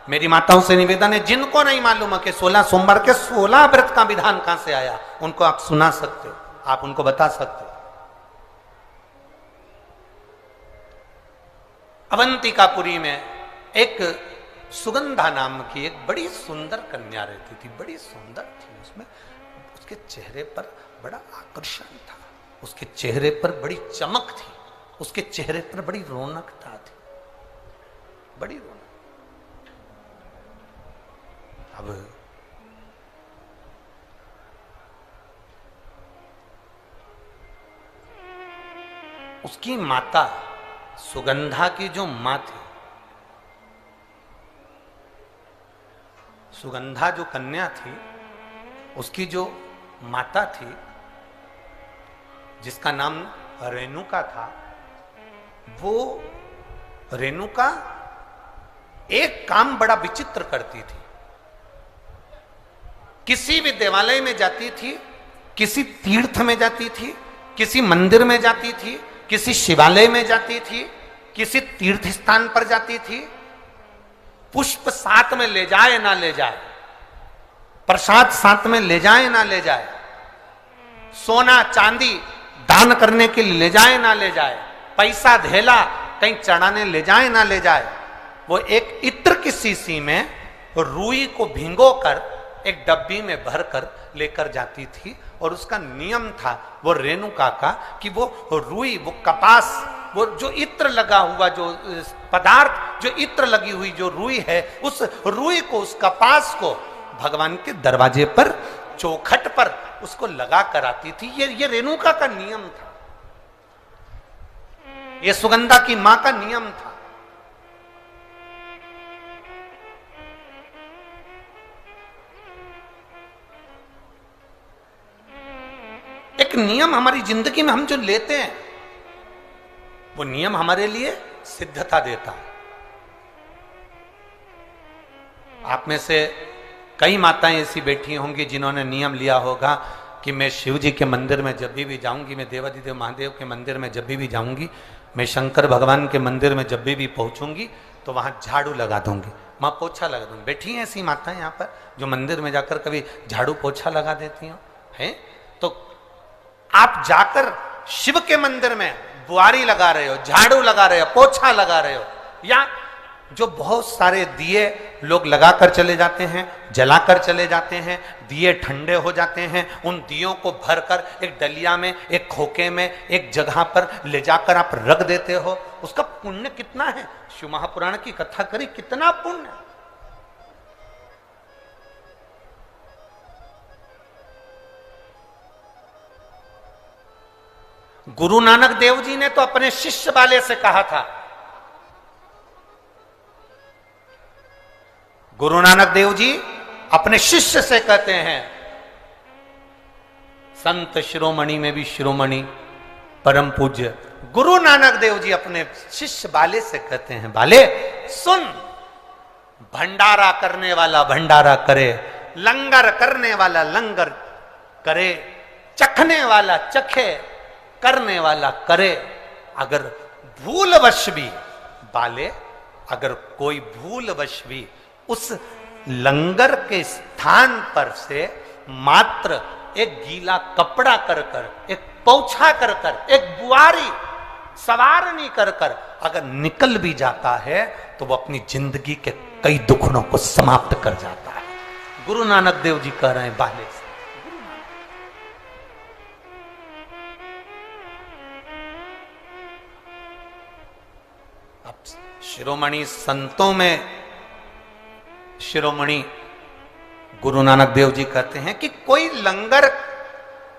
मेरी माताओं से निवेदन है, जिनको नहीं मालूम है कि 16 सोमवार के 16 व्रत का विधान कहां से आया, उनको आप सुना सकते हो, आप उनको बता सकते हो। अवंतिकापुरी में एक सुगंधा नाम की एक बड़ी सुंदर कन्या रहती थी, बड़ी सुंदर थी। उसमें उसके चेहरे पर बड़ा आकर्षण था, उसके चेहरे पर बड़ी चमक थी, उसके चेहरे पर बड़ी रौनकता थी, बड़ी रौनक। अब उसकी माता, सुगंधा की जो मां थी, सुगंधा जो कन्या थी, उसकी जो माता थी जिसका नाम रेणुका था, वो रेणुका एक काम बड़ा विचित्र करती थी। किसी भी देवालय में जाती थी, किसी तीर्थ में जाती थी, किसी मंदिर में जाती थी, किसी शिवालय में जाती थी, किसी तीर्थ स्थान पर जाती थी, पुष्प साथ में ले जाए ना ले जाए, प्रसाद साथ में ले जाए ना ले जाए, सोना चांदी दान करने के लिए ले जाए ना ले जाए, पैसा धेला कहीं चढ़ाने ले जाए ना ले जाए, वो एक इत्र की शीशी में रुई को भिंगोकर एक डब्बी में भरकर लेकर जाती थी। और उसका नियम था वो रेणुका का कि वो रुई, वो कपास, वो जो इत्र लगा हुआ जो पदार्थ, जो इत्र लगी हुई जो रुई है, उस रुई को, उस कपास को भगवान के दरवाजे पर, चौखट पर उसको लगा कर आती थी। ये रेणुका का नियम था, ये सुगंधा की मां का नियम था। एक नियम हमारी जिंदगी में हम जो लेते हैं, वो नियम हमारे लिए सिद्धता देता है। आप में से कई माताएं ऐसी बैठी होंगी जिन्होंने नियम लिया होगा कि मैं शिव जी के मंदिर में जब भी जाऊंगी, मैं देवाधिदेव महादेव के मंदिर में जब भी जाऊंगी, मैं शंकर भगवान के मंदिर में जब भी पहुंचूंगी तो वहां झाड़ू लगा दूंगी, मां पोछा लगा दूंगी। बैठी हैं ऐसी माताएं यहाँ पर जो मंदिर में जाकर कभी झाड़ू पोछा लगा देती हो, हैं? तो आप जाकर शिव के मंदिर में बुआरी लगा रहे हो, झाड़ू लगा रहे हो, पोछा लगा रहे हो, या जो बहुत सारे दिए लोग लगाकर चले जाते हैं, जलाकर चले जाते हैं, दिए ठंडे हो जाते हैं, उन दियों को भरकर एक डलिया में, एक खोखे में, एक जगह पर ले जाकर आप रख देते हो, उसका पुण्य कितना है? शिव महापुराण की कथा करी, कितना पुण्य। गुरु नानक देव जी ने तो अपने शिष्य वाले से कहा था, गुरु नानक देव जी अपने शिष्य से कहते हैं, संत शिरोमणि में भी शिरोमणि परम पूज्य गुरु नानक देव जी अपने शिष्य बाले से कहते हैं, बाले सुन, भंडारा करने वाला भंडारा करे, लंगर करने वाला लंगर करे, चखने वाला चखे, करने वाला करे। अगर भूलवश भी बाले, अगर कोई भूलवश भी उस लंगर के स्थान पर से मात्र एक गीला कपड़ा कर कर, एक पोछा कर कर, एक बुआरी सवारनी कर कर अगर निकल भी जाता है तो वो अपनी जिंदगी के कई दुखों को समाप्त कर जाता है। गुरु नानक देव जी कह रहे हैं बाले से। अब शिरोमणि संतों में शिरोमणि गुरु नानक देव जी कहते हैं कि कोई लंगर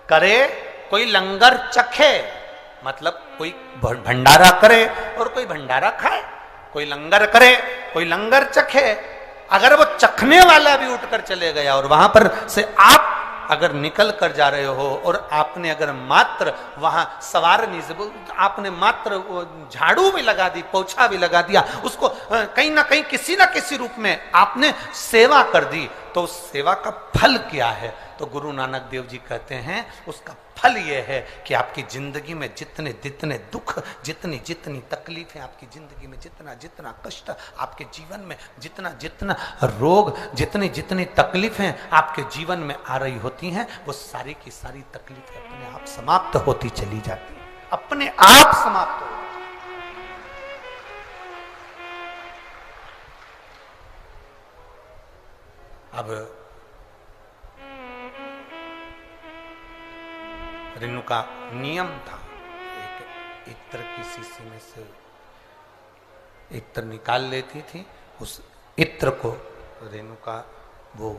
करे, कोई लंगर चखे, मतलब कोई भंडारा करे और कोई भंडारा खाए, कोई लंगर करे कोई लंगर चखे। अगर वो चखने वाला भी उठकर चले गया और वहां पर से आप अगर निकल कर जा रहे हो और आपने अगर मात्र वहां सवारनी से आपने मात्र झाड़ू भी लगा दी, पोछा भी लगा दिया, उसको कहीं ना कहीं किसी ना किसी रूप में आपने सेवा कर दी, तो उस सेवा का फल क्या है? तो गुरु नानक देव जी कहते हैं उसका फल यह है कि आपकी जिंदगी में जितने जितने दुख, जितनी जितनी तकलीफें आपकी जिंदगी में, जितना जितना कष्ट आपके जीवन में, जितना जितना रोग, जितनी जितनी तकलीफें आपके जीवन में आ रही होती हैं, वो सारी की सारी तकलीफें अपने आप समाप्त होती चली जाती हैं, अपने आप समाप्त हो। अब रेणु का नियम था, एक इत्र की शीशी में से इत्र निकाल लेती थी, उस इत्र को रेणु का वो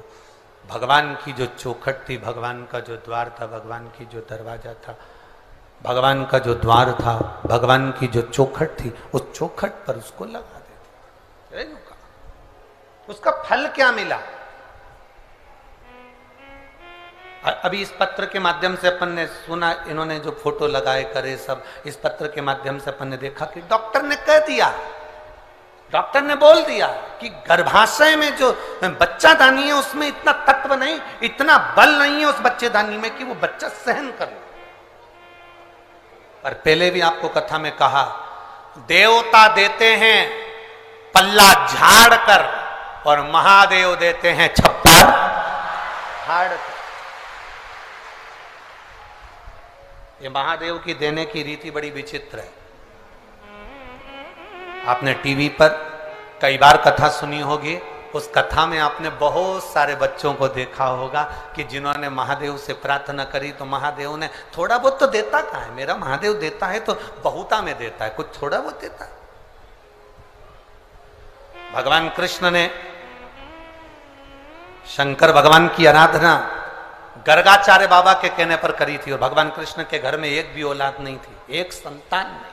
भगवान की जो चौखट थी, भगवान का जो द्वार था, भगवान की जो दरवाजा था, भगवान का जो द्वार था, भगवान की जो चौखट थी, उस चौखट पर उसको लगा देती रेणु का। उसका फल क्या मिला? अभी इस पत्र के माध्यम से अपन ने सुना, इन्होंने जो फोटो लगाए करे सब, इस पत्र के माध्यम से अपन ने देखा कि डॉक्टर ने कह दिया, डॉक्टर ने बोल दिया कि गर्भाशय में जो बच्चादानी है उसमें इतना तत्व नहीं, इतना बल नहीं है उस बच्चेदानी में कि वो बच्चा सहन कर ले। पर पहले भी आपको कथा में कहा, देवता देते हैं पल्ला झाड़ कर और महादेव देते हैं छप्पर फाड़ कर। ये महादेव की देने की रीति बड़ी विचित्र है। आपने टीवी पर कई बार कथा सुनी होगी, उस कथा में आपने बहुत सारे बच्चों को देखा होगा कि जिन्होंने महादेव से प्रार्थना करी तो महादेव ने थोड़ा बहुत तो देता कहाँ है, मेरा महादेव देता है तो बहुता में देता है, कुछ थोड़ा बहुत देता है। भगवान कृष्ण ने शंकर भगवान की आराधना गर्गाचार्य बाबा के कहने पर करी थी, और भगवान कृष्ण के घर में एक भी औलाद नहीं थी, एक संतान नहीं।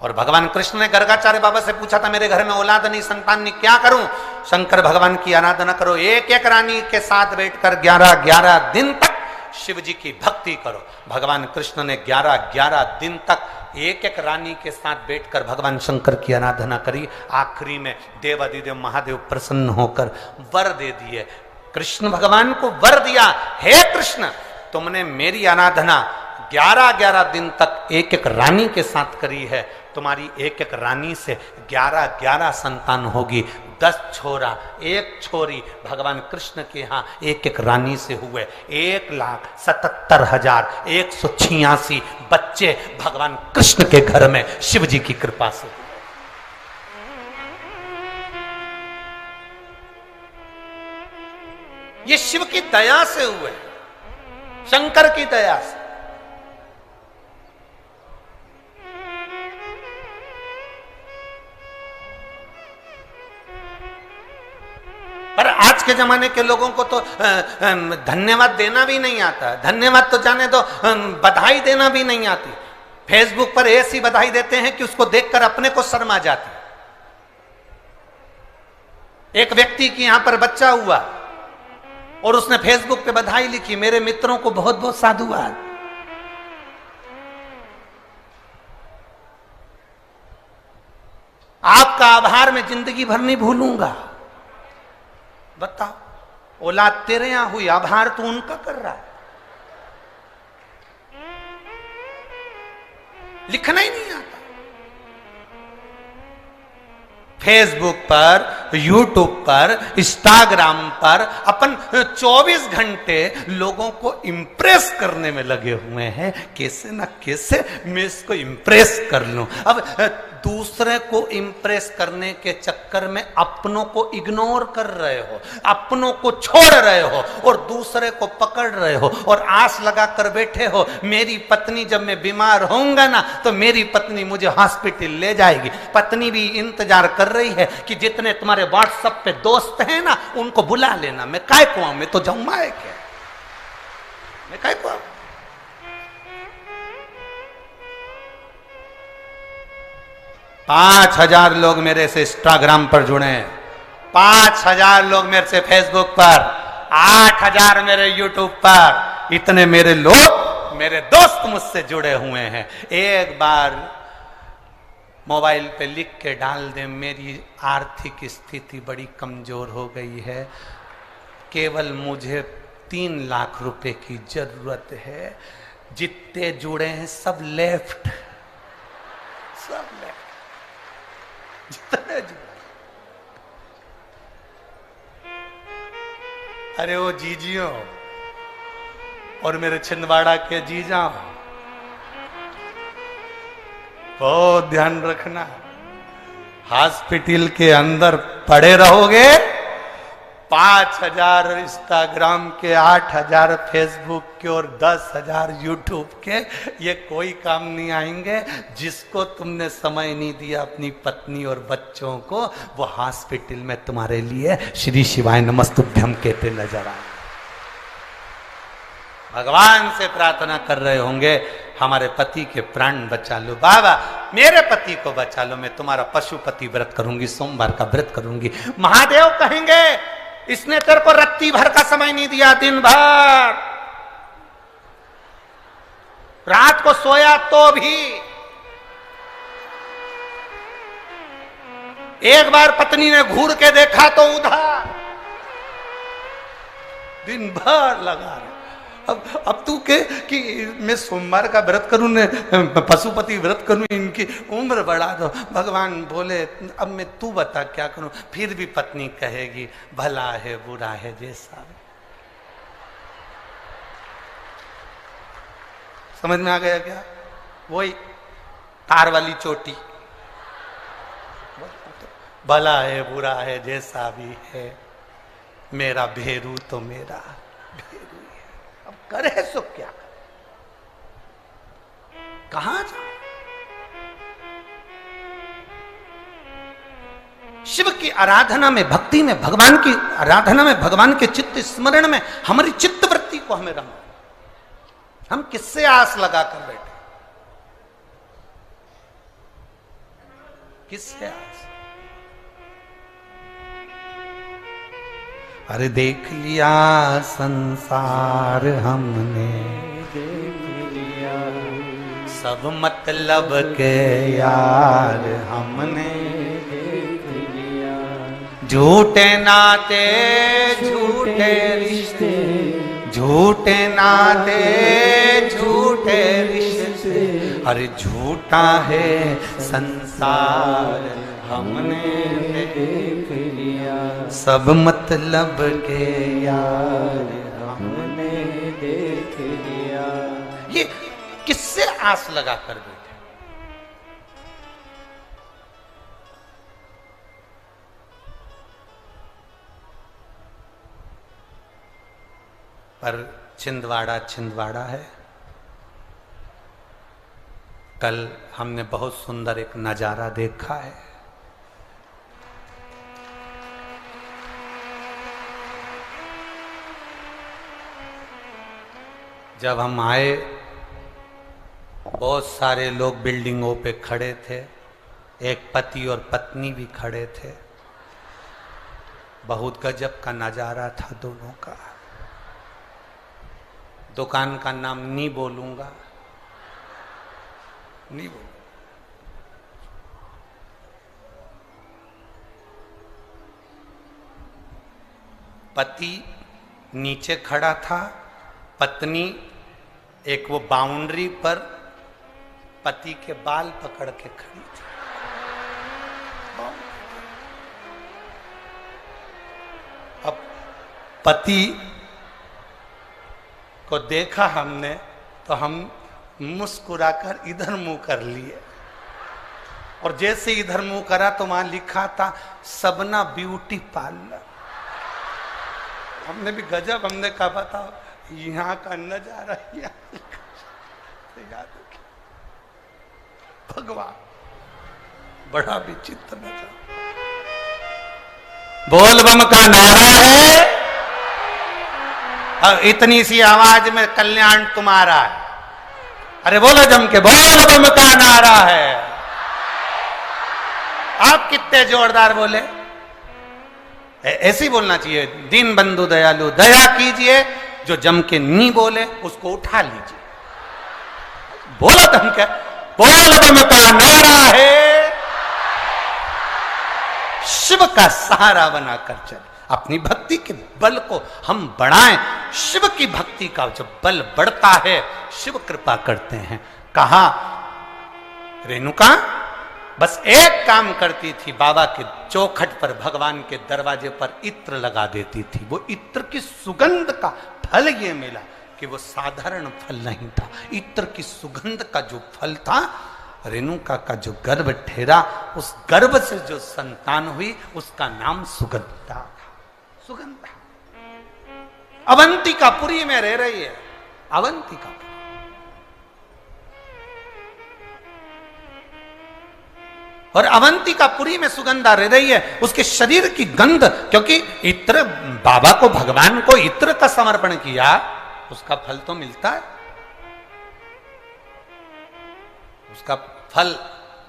और भगवान कृष्ण ने गर्गाचार्य बाबा से पूछा था, मेरे घर में औलाद नहीं, संतान नहीं, क्या करूं? शंकर भगवान की आराधना करो, एक एक रानी के साथ बैठकर 11-11 दिन तक शिव जी की भक्ति करो। भगवान कृष्ण ने 11-11 दिन तक एक एक रानी के साथ बैठकर भगवान शंकर की आराधना करी। आखिरी में देवादिदेव महादेव प्रसन्न होकर वर दे दिए। कृष्ण भगवान को वर दिया, हे कृष्ण, तुमने मेरी आराधना 11-11 दिन तक एक एक रानी के साथ करी है, तुम्हारी एक एक रानी से 11-11 संतान होगी। 10 छोरा 1 छोरी भगवान कृष्ण के यहाँ एक एक रानी से हुए। 1,77,186 बच्चे भगवान कृष्ण के घर में शिव जी की कृपा से। ये शिव की दया से हुए, शंकर की दया से। पर आज के जमाने के लोगों को तो धन्यवाद देना भी नहीं आता। धन्यवाद तो जाने दो, बधाई देना भी नहीं आती। फेसबुक पर ऐसी बधाई देते हैं कि उसको देखकर अपने को शर्म आ जाती। एक व्यक्ति की यहां पर बच्चा हुआ और उसने फेसबुक पे बधाई लिखी, मेरे मित्रों को बहुत बहुत साधुवाद। आपका आभार मैं जिंदगी भर नहीं भूलूंगा। बताओ, औलाद तेरे यहां हुई, आभार तू उनका कर रहा है। लिखना ही नहीं आता। फेसबुक पर, यूट्यूब पर, इंस्टाग्राम पर अपन 24 घंटे लोगों को इंप्रेस करने में लगे हुए हैं। कैसे ना कैसे मैं इसको इंप्रेस कर लूं। अब दूसरे को इंप्रेस करने के चक्कर में अपनों को इग्नोर कर रहे हो, अपनों को छोड़ रहे हो और दूसरे को पकड़ रहे हो और आस लगा कर बैठे हो, मेरी पत्नी जब मैं बीमार होऊंगा ना तो मेरी पत्नी मुझे हॉस्पिटल ले जाएगी। पत्नी भी इंतजार कर रही है कि जितने तुम्हारे व्हाट्सएप पे दोस्त हैं ना उनको बुला लेना। मैं काय को आऊं, मैं तो जाऊंगा है क्या, मैं काय को आऊं। 5000 लोग मेरे से इंस्टाग्राम पर जुड़े हैं, 5000 लोग मेरे से फेसबुक पर, 8000 मेरे यूट्यूब पर। इतने मेरे लोग, मेरे दोस्त मुझसे जुड़े हुए हैं। एक बार मोबाइल पे लिख के डाल दे, मेरी आर्थिक स्थिति बड़ी कमजोर हो गई है, केवल मुझे 3 लाख रुपए की जरूरत है। जितने जुड़े हैं सब लेफ्ट, सब लेफ्ट। जितने जुड़े, अरे वो जीजियों और मेरे छिंदवाड़ा के जीजा, बहुत ध्यान रखना। हॉस्पिटल के अंदर पड़े रहोगे, 5000 इंस्टाग्राम के, 8000 फेसबुक के और 10,000 यूट्यूब के, ये कोई काम नहीं आएंगे। जिसको तुमने समय नहीं दिया अपनी पत्नी और बच्चों को, वो हॉस्पिटल में तुम्हारे लिए श्री शिवाय नमस्तुभ्यम कहते नजर आए। भगवान से प्रार्थना कर रहे होंगे, हमारे पति के प्राण बचा लो बाबा, मेरे पति को बचा लो, मैं तुम्हारा पशुपति व्रत करूंगी, सोमवार का व्रत करूंगी। महादेव कहेंगे इसने तेरे को रत्ती भर का समय नहीं दिया, दिन भर रात को सोया तो भी। एक बार पत्नी ने घूर के देखा तो उधर, दिन भर लगा रहे। अब तू के कि मैं सोमवार का व्रत करूं ने पशुपति व्रत करूं, इनकी उम्र बढ़ा दो। भगवान बोले अब मैं तू बता क्या करूं। फिर भी पत्नी कहेगी भला है बुरा है जैसा। समझ में आ गया क्या? वही तार वाली चोटी, भला है बुरा है जैसा भी है, मेरा भेरू तो मेरा करे सो क्या, कहां जाए। शिव की आराधना में, भक्ति में, भगवान की आराधना में, भगवान के चित्त स्मरण में हमारी चित्त वृत्ति को हमें रमा। हम किससे आस लगा कर बैठे, किससे आस। अरे देख लिया संसार हमने, देख लिया सब मतलब के यार हमने, देख लिया झूठे नाते झूठे रिश्ते, झूठे नाते झूठे रिश्ते, अरे झूठा है संसार हमने देख लिया, सब मतलब के यार हमने देख लिया। ये किससे आस लगा कर बैठे। पर छिंदवाड़ा छिंदवाड़ा है। कल हमने बहुत सुंदर एक नजारा देखा है। जब हम आए बहुत सारे लोग बिल्डिंगों पे खड़े थे, एक पति और पत्नी भी खड़े थे। बहुत गजब का नजारा था दोनों का। दुकान का नाम नहीं बोलूंगा, नहीं बोलूंगा। पति नीचे खड़ा था, पत्नी एक वो बाउंड्री पर पति के बाल पकड़ के खड़ी थी। अब पति को देखा हमने तो हम मुस्कुराकर इधर मुंह कर लिए, और जैसे इधर मुंह करा तो वहां लिखा था सबना ब्यूटी पार्लर। हमने भी गजब, हमने कहा बताओ यहाँ का नजारा याद भगवान, बड़ा विचित्र नजारा। बोल बम का नारा है और इतनी सी आवाज में कल्याण तुम्हारा है। अरे बोलो जम के, बोल बम का नारा है। आप कितने जोरदार बोले। ऐसे ही बोलना चाहिए, दीन बंधु दयालु दया कीजिए। जो जम के नहीं बोले उसको उठा लीजिए। बोलो जम के, बोल बम का नारा है। शिव का सहारा बनाकर चले, अपनी भक्ति के बल को हम बढ़ाएं। शिव की भक्ति का जब बल बढ़ता है शिव कृपा करते हैं। कहा रेणुका बस एक काम करती थी, बाबा के चौखट पर भगवान के दरवाजे पर इत्र लगा देती थी। वो इत्र की सुगंध का फल ये मिला कि वो साधारण फल नहीं था। इत्र की सुगंध का जो फल था, रेणुका का जो गर्भ ठहरा, उस गर्भ से जो संतान हुई उसका नाम सुगंधा था। सुगंधा अवंतिकापुरी में रह रही है। अवंतिकापुरी, और अवंतिकापुरी में सुगंधा रह रही है। उसके शरीर की गंध, क्योंकि इत्र बाबा को, भगवान को इत्र का समर्पण किया, उसका फल तो मिलता है। उसका फल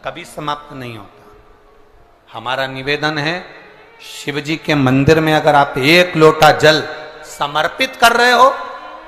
कभी समाप्त नहीं होता। हमारा निवेदन है, शिव जी के मंदिर में अगर आप एक लोटा जल समर्पित कर रहे हो,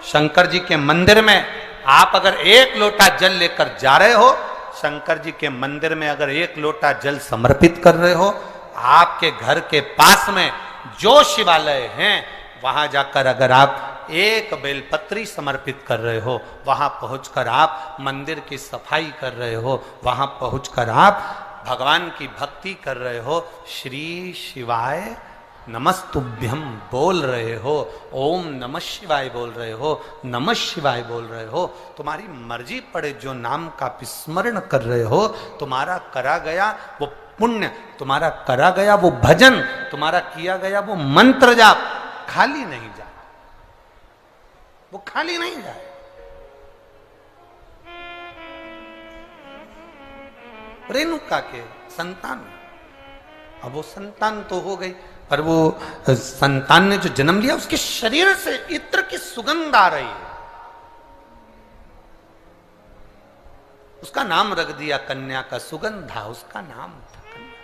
शंकर जी के मंदिर में आप अगर एक लोटा जल लेकर जा रहे हो, शंकर जी के मंदिर में अगर एक लोटा जल समर्पित कर रहे हो, आपके घर के पास में जो शिवालय हैं वहां जाकर अगर आप एक बेलपत्री समर्पित कर रहे हो, वहां पहुंचकर आप मंदिर की सफाई कर रहे हो, वहां पहुंचकर आप भगवान की भक्ति कर रहे हो, श्री शिवाय नमस्तुभ्यम बोल रहे हो, ओम नमः शिवाय बोल रहे हो, नमः शिवाय बोल रहे हो, तुम्हारी मर्जी पड़े जो नाम का विस्मरण कर रहे हो, तुम्हारा करा गया वो पुण्य, तुम्हारा करा गया वो भजन, तुम्हारा किया गया वो मंत्र जाप खाली नहीं जाए, वो खाली नहीं जाए। रेणुका के संतान, अब वो संतान तो हो गई, पर वो संतान ने जो जन्म लिया उसके शरीर से इत्र की सुगंध आ रही है। उसका नाम रख दिया कन्या का, सुगंधा उसका नाम था कन्या।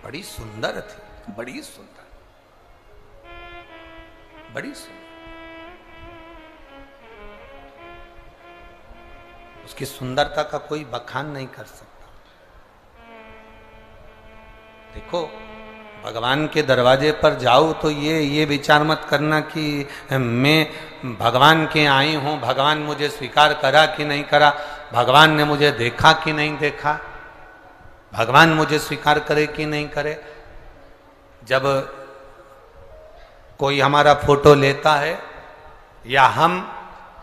बड़ी सुंदर थी, बड़ी सुंदर, बड़ी सुंदर। उसकी सुंदरता का कोई बखान नहीं कर सकता। देखो, भगवान के दरवाजे पर जाओ तो ये विचार मत करना कि मैं भगवान के आई हूं, भगवान मुझे स्वीकार करा कि नहीं करा, भगवान ने मुझे देखा कि नहीं देखा, भगवान मुझे स्वीकार करे कि नहीं करे। जब कोई हमारा फोटो लेता है या हम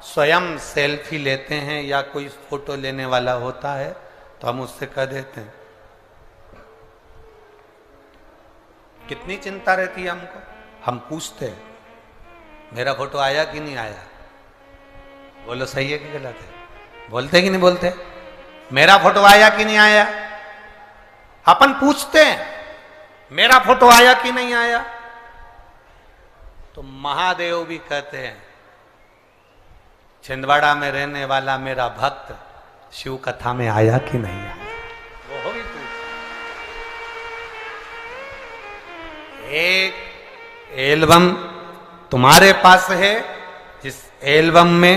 स्वयं सेल्फी लेते हैं या कोई फोटो लेने वाला होता है तो हम उससे कह देते हैं, कितनी चिंता रहती है हमको। हम पूछते हैं मेरा फोटो आया कि नहीं आया, बोलो सही है कि गलत है, बोलते कि नहीं बोलते, मेरा फोटो आया कि नहीं आया। अपन पूछते हैं मेरा फोटो आया कि नहीं आया। तो महादेव भी कहते हैं छिंदवाड़ा में रहने वाला मेरा भक्त शिव कथा में आया कि नहीं आया, वो हो भी तू। एक एल्बम तुम्हारे पास है, जिस एल्बम में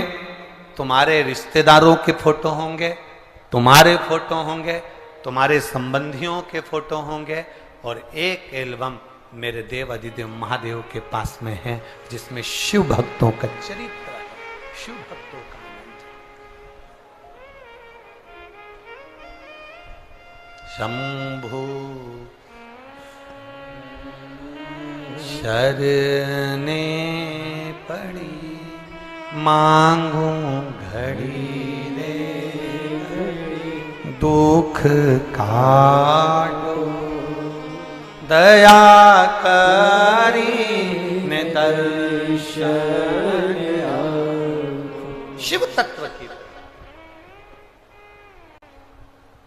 तुम्हारे रिश्तेदारों के फोटो होंगे, तुम्हारे फोटो होंगे, तुम्हारे संबंधियों के फोटो होंगे, और एक एल्बम मेरे देव अधिदेव महादेव के पास में है जिसमें शिव भक्तों का चरित्र है, शिव भक्तों का आनंद। शंभु शरणे पड़ी मांगू घड़ी रे, दुख काटो दया करी ने दर्शन। शिव तत्व की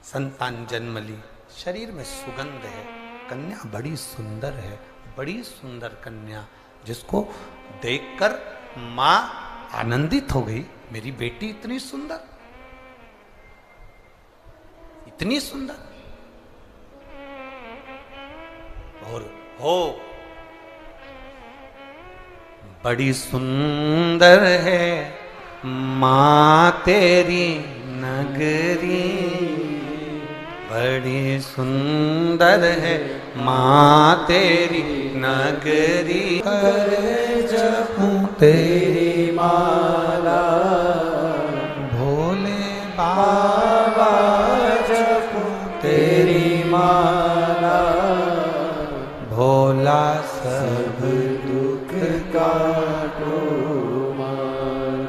संतान जन्म ली, शरीर में सुगंध है, कन्या बड़ी सुंदर है, बड़ी सुंदर कन्या, जिसको देखकर मां आनंदित हो गई, मेरी बेटी इतनी सुंदर, इतनी सुंदर। और हो बड़ी सुंदर है मां तेरी नगरी, बड़ी सुंदर है मां तेरी नगरी, जपूं तेरी माला भोले बाबा, जपूं तेरी माला भोला सब दुख काटो मान,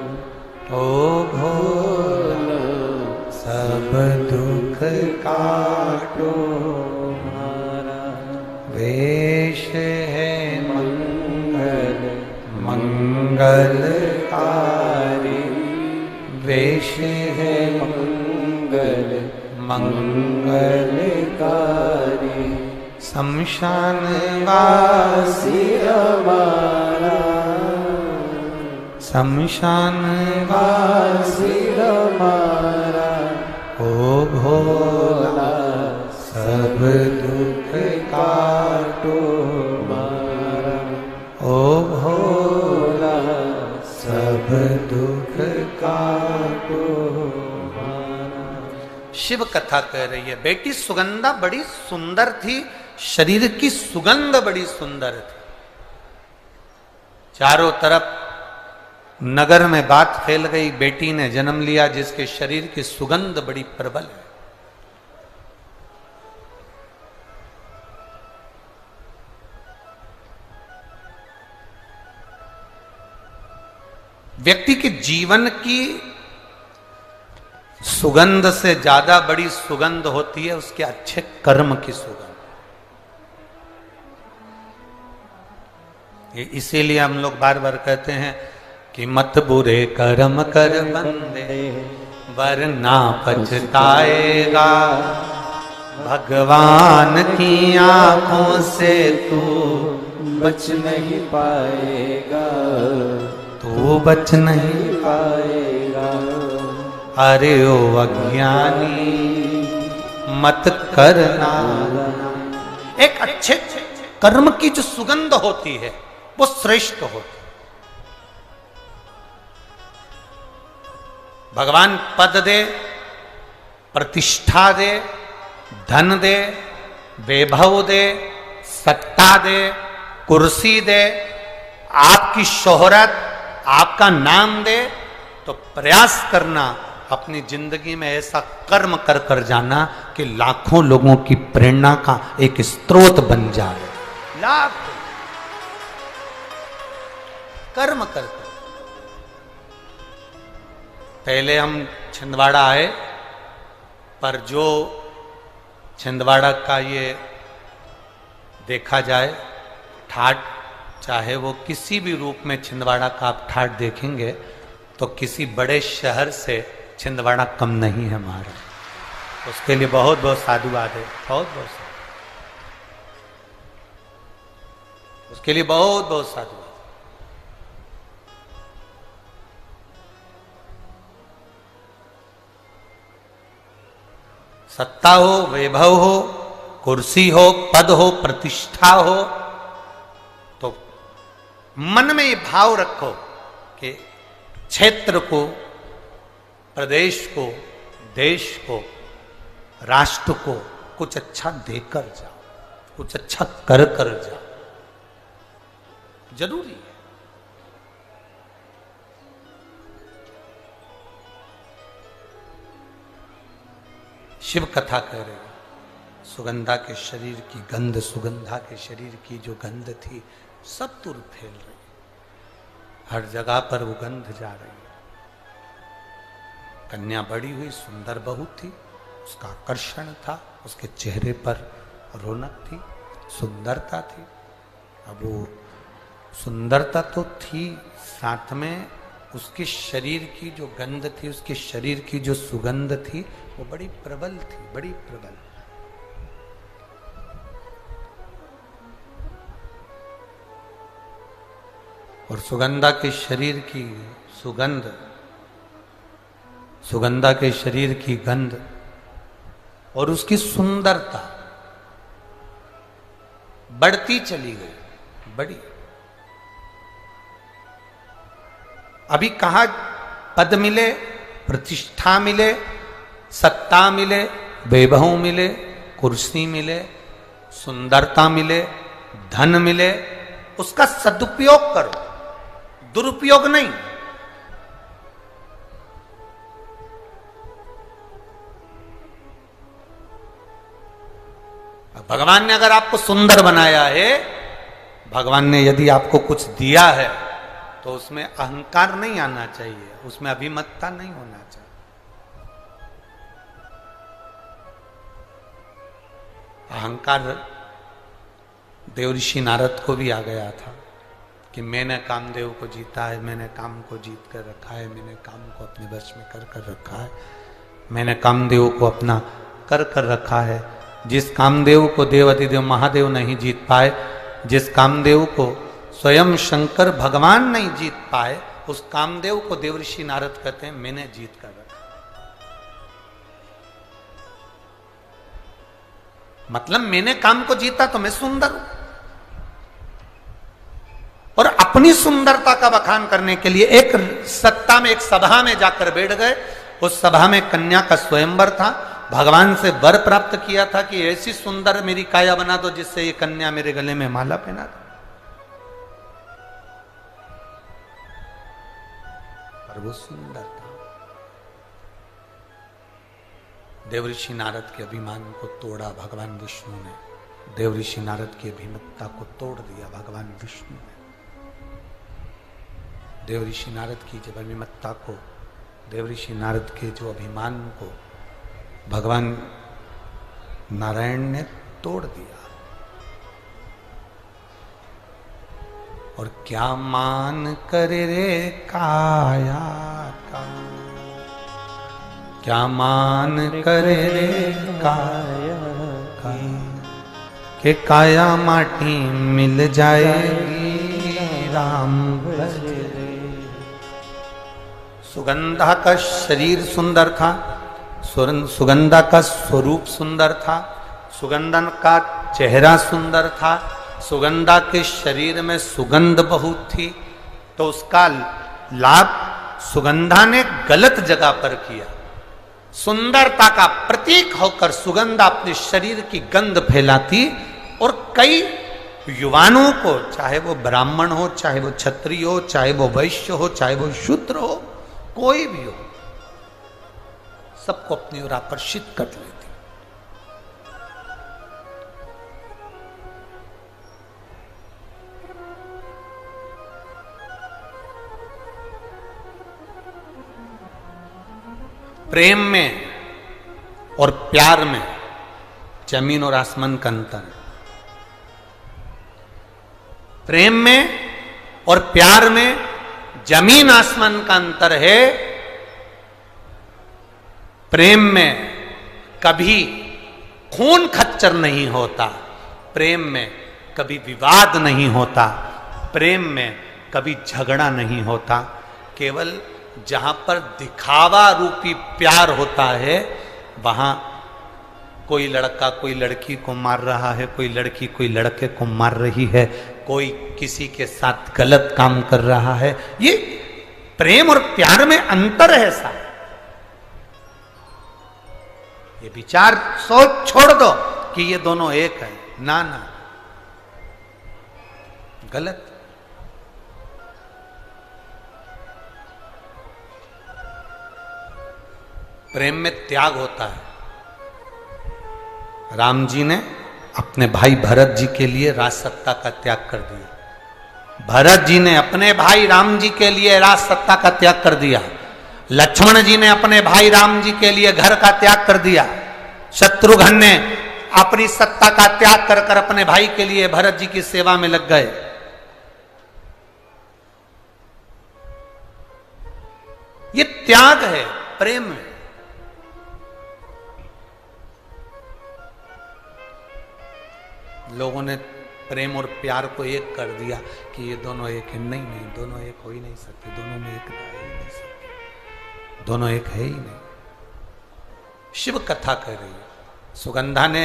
ओ भोला सब दुख काटो मारा। वेश है मंगल मंगलकारी, वेश है मंगल मंगलकारी, शमशान वासी हमारा, शमशान वासी हमारा, ओ भोला सब दुख काटो मारा, ओ भोला सब दुख काटो मारा। शिव कथा कह रही है, बेटी सुगंधा बड़ी सुंदर थी, शरीर की सुगंध बड़ी सुंदर थी। चारों तरफ नगर में बात फैल गई, बेटी ने जन्म लिया जिसके शरीर की सुगंध बड़ी प्रबल है। व्यक्ति के जीवन की सुगंध से ज्यादा बड़ी सुगंध होती है उसके अच्छे कर्म की सुगंध। इसीलिए हम लोग बार बार कहते हैं कि मत बुरे कर्म कर बंदे वरना पछताएगा, भगवान की आंखों से तू बच नहीं पाएगा, तू बच नहीं पाएगा। अरे ओ अज्ञानी मत करना। एक अच्छे कर्म की जो सुगंध होती है वो श्रेष्ठ होती है। भगवान पद दे, प्रतिष्ठा दे, धन दे, वैभव दे, सत्ता दे, कुर्सी दे, आपकी शोहरत, आपका नाम दे, तो प्रयास करना अपनी जिंदगी में ऐसा कर्म कर कर जाना कि लाखों लोगों की प्रेरणा का एक स्रोत बन जाए। लाख कर्म करते। पहले हम छिंदवाड़ा आए, पर जो छिंदवाड़ा का ये देखा जाए ठाट, चाहे वो किसी भी रूप में छिंदवाड़ा का आप ठाट देखेंगे तो किसी बड़े शहर से छिंदवाड़ा कम नहीं है हमारा। उसके लिए बहुत बहुत साधुवाद है, बहुत बहुत उसके लिए बहुत बहुत साधुवाद। सत्ता हो, वैभव हो, कुर्सी हो, पद हो, प्रतिष्ठा हो, तो मन में ये भाव रखो कि क्षेत्र को, प्रदेश को, देश को, राष्ट्र को कुछ अच्छा देकर जाओ, कुछ अच्छा कर जाओ। जरूरी है। शिव कथा कह रहे हो, सुगंधा के शरीर की गंध, सुगंधा के शरीर की जो गंध थी सब दूर फैल रही, हर जगह पर वो गंध जा रही है। कन्या बड़ी हुई, सुंदर बहू थी, उसका आकर्षण था, उसके चेहरे पर रौनक थी, सुंदरता थी। अब वो सुंदरता तो थी, साथ में उसके शरीर की जो गंध थी, उसके शरीर की जो सुगंध थी, वो बड़ी प्रबल थी, बड़ी प्रबल। और सुगंधा के शरीर की सुगंध, सुगंधा के शरीर की गंध और उसकी सुंदरता बढ़ती चली गई, बड़ी। अभी कहा पद मिले, प्रतिष्ठा मिले, सत्ता मिले, वैभव मिले, कुर्सी मिले, सुंदरता मिले, धन मिले, उसका सदुपयोग करो, दुरुपयोग नहीं। भगवान ने अगर आपको सुंदर बनाया है, भगवान ने यदि आपको कुछ दिया है, तो उसमें अहंकार नहीं आना चाहिए, उसमें अभिमतता नहीं होना चाहिए। अहंकार देवऋषि नारद को भी आ गया था कि मैंने कामदेव को जीता है, मैंने काम को जीत कर रखा है, मैंने काम को अपने वश में कर रखा है, मैंने कामदेव को अपना कर रखा है। जिस कामदेव को देवाधिदेव महादेव नहीं जीत पाए, जिस कामदेव को स्वयं शंकर भगवान नहीं जीत पाए, उस कामदेव को देवऋषि नारद कहते हैं मैंने जीत कर रखा। मतलब मैंने काम को जीता तो मैं सुंदर हूं। और अपनी सुंदरता का बखान करने के लिए एक सत्ता में, एक सभा में जाकर बैठ गए। उस सभा में कन्या का स्वयंवर था। भगवान से वर प्राप्त किया था कि ऐसी सुंदर मेरी काया बना दो जिससे ये कन्या मेरे गले में माला पहना दे। पर वो सुंदर था। देवऋषि नारद के अभिमान को तोड़ा भगवान विष्णु ने। देवऋषि नारद की अभिमतता को तोड़ दिया भगवान विष्णु ने। देवऋषि नारद की जब अभिमतता को, देवऋषि नारद के जो अभिमान को भगवान नारायण ने तोड़ दिया। और क्या मान करे रे काया का, क्या मान करे रे काया का, के काया माटी मिल जाएगी राम भजे। सुगंधा का शरीर सुंदर था, सुगंधा का स्वरूप सुंदर था, सुगंधन का चेहरा सुंदर था, सुगंधा के शरीर में सुगंध बहुत थी। तो उसका लाभ सुगंधा ने गलत जगह पर किया। सुंदरता का प्रतीक होकर सुगंधा अपने शरीर की गंध फैलाती और कई युवानों को, चाहे वो ब्राह्मण हो, चाहे वो क्षत्रिय हो, चाहे वो वैश्य हो, चाहे वो शूद्र हो, कोई भी हो, सबको अपनी ओर आकर्षित कर लेती। प्रेम में और प्यार में जमीन और आसमान का अंतर है। प्रेम में और प्यार में जमीन आसमान का अंतर है। प्रेम में कभी खून खच्चर नहीं होता, प्रेम में कभी विवाद नहीं होता, प्रेम में कभी झगड़ा नहीं होता। केवल जहां पर दिखावा रूपी प्यार होता है, वहां कोई लड़का कोई लड़की को मार रहा है, कोई लड़की कोई लड़के को मार रही है, कोई किसी के साथ गलत काम कर रहा है। ये प्रेम और प्यार में अंतर है साहब। ये विचार सोच छोड़ दो कि ये दोनों एक है, ना ना, गलत। प्रेम में त्याग होता है। राम जी ने अपने भाई भरत जी के लिए राज सत्ता का त्याग कर दिया। भरत जी ने अपने भाई राम जी के लिए राज सत्ता का त्याग कर दिया। लक्ष्मण जी ने अपने भाई राम जी के लिए घर का त्याग कर दिया। शत्रुघ्न ने अपनी सत्ता का त्याग कर कर अपने भाई के लिए भरत जी की सेवा में लग गए। ये त्याग है प्रेम में। लोगों ने प्रेम और प्यार को एक कर दिया कि ये दोनों एक है। नहीं नहीं, दोनों एक हो ही नहीं सकते, दोनों में एक है ही नहीं सकते, दोनों एक है ही नहीं। शिव कथा कह रही है, सुगंधा ने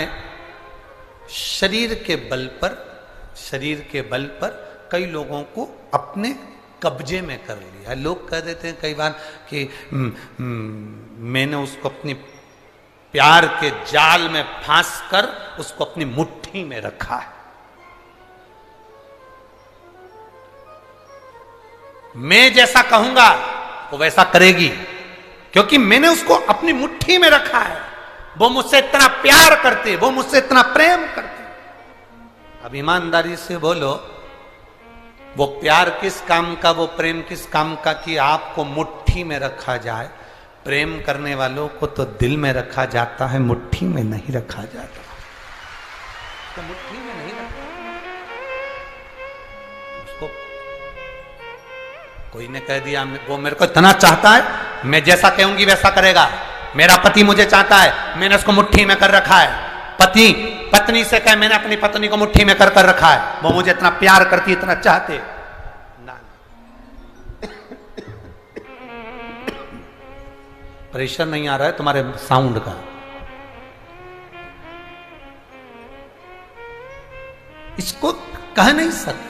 शरीर के बल पर कई लोगों को अपने कब्जे में कर लिया। लोग कह देते हैं कई बार कि मैंने उसको अपनी प्यार के जाल में फांस कर उसको अपनी मुट्ठी में रखा है। मैं जैसा कहूंगा वो वैसा करेगी, क्योंकि मैंने उसको अपनी मुट्ठी में रखा है। वो मुझसे इतना प्यार करते, वो मुझसे इतना प्रेम करते। अब ईमानदारी से बोलो, वो प्यार किस काम का, वो प्रेम किस काम का कि आपको मुट्ठी में रखा जाए। प्रेम करने वालों को तो दिल में रखा जाता है, मुट्ठी में नहीं रखा जाता। तो मुट्ठी में नहीं रखा उसको। कोई ने कह दिया वो मेरे को इतना चाहता है, मैं जैसा कहूंगी वैसा करेगा। मेरा पति मुझे चाहता है, मैंने उसको मुट्ठी में कर रखा है। पति पत्नी से कहे मैंने अपनी पत्नी को मुट्ठी में कर रखा है, वो मुझे इतना प्यार करती, इतना चाहते। ना, प्रेशर नहीं आ रहा है तुम्हारे साउंड का। इसको कह नहीं सकते।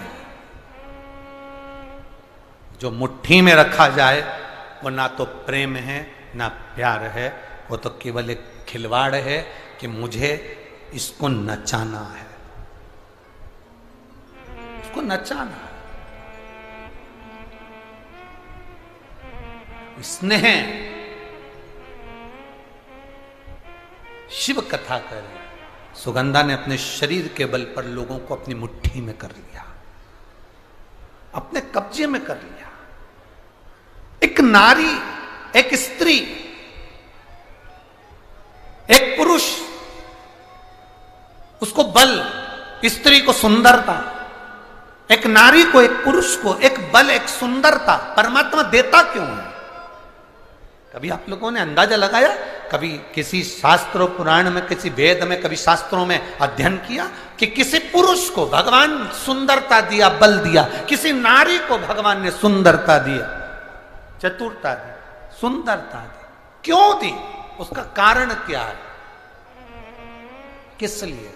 जो मुट्ठी में रखा जाए वो ना तो प्रेम है ना प्यार है, वो तो केवल एक खिलवाड़ है कि मुझे इसको नचाना है, इसको नचाना है। स्नेह शिव कथा कर रहे। सुगंधा ने अपने शरीर के बल पर लोगों को अपनी मुट्ठी में कर लिया, अपने कब्जे में कर लिया। एक नारी, एक स्त्री, एक पुरुष, उसको बल, स्त्री को सुंदरता, एक नारी को, एक पुरुष को एक बल, एक सुंदरता परमात्मा देता क्यों है? कभी आप लोगों ने अंदाजा लगाया? कभी किसी शास्त्रों पुराण में, किसी वेद में, कभी शास्त्रों में अध्ययन किया कि किसी पुरुष को भगवान सुंदरता दिया, बल दिया, किसी नारी को भगवान ने सुंदरता दिया, चतुरता दी, सुंदरता दी? क्यों दी? उसका कारण क्या है? किस लिए?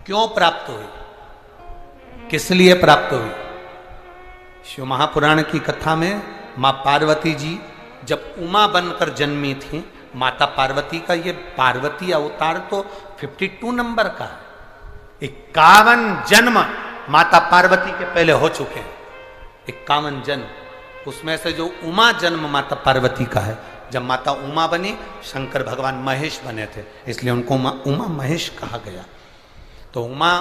क्यों प्राप्त हुई? किस लिए प्राप्त हुई? शिव महापुराण की कथा में मां पार्वती जी जब उमा बनकर जन्मी थी, माता पार्वती का ये पार्वती अवतार तो 52 नंबर का है। 51 जन्म माता पार्वती के पहले हो चुके हैं। 51 जन्म, उसमें से जो उमा जन्म माता पार्वती का है, जब माता उमा बनी शंकर भगवान महेश बने थे, इसलिए उनको उमा महेश कहा गया। तो उमा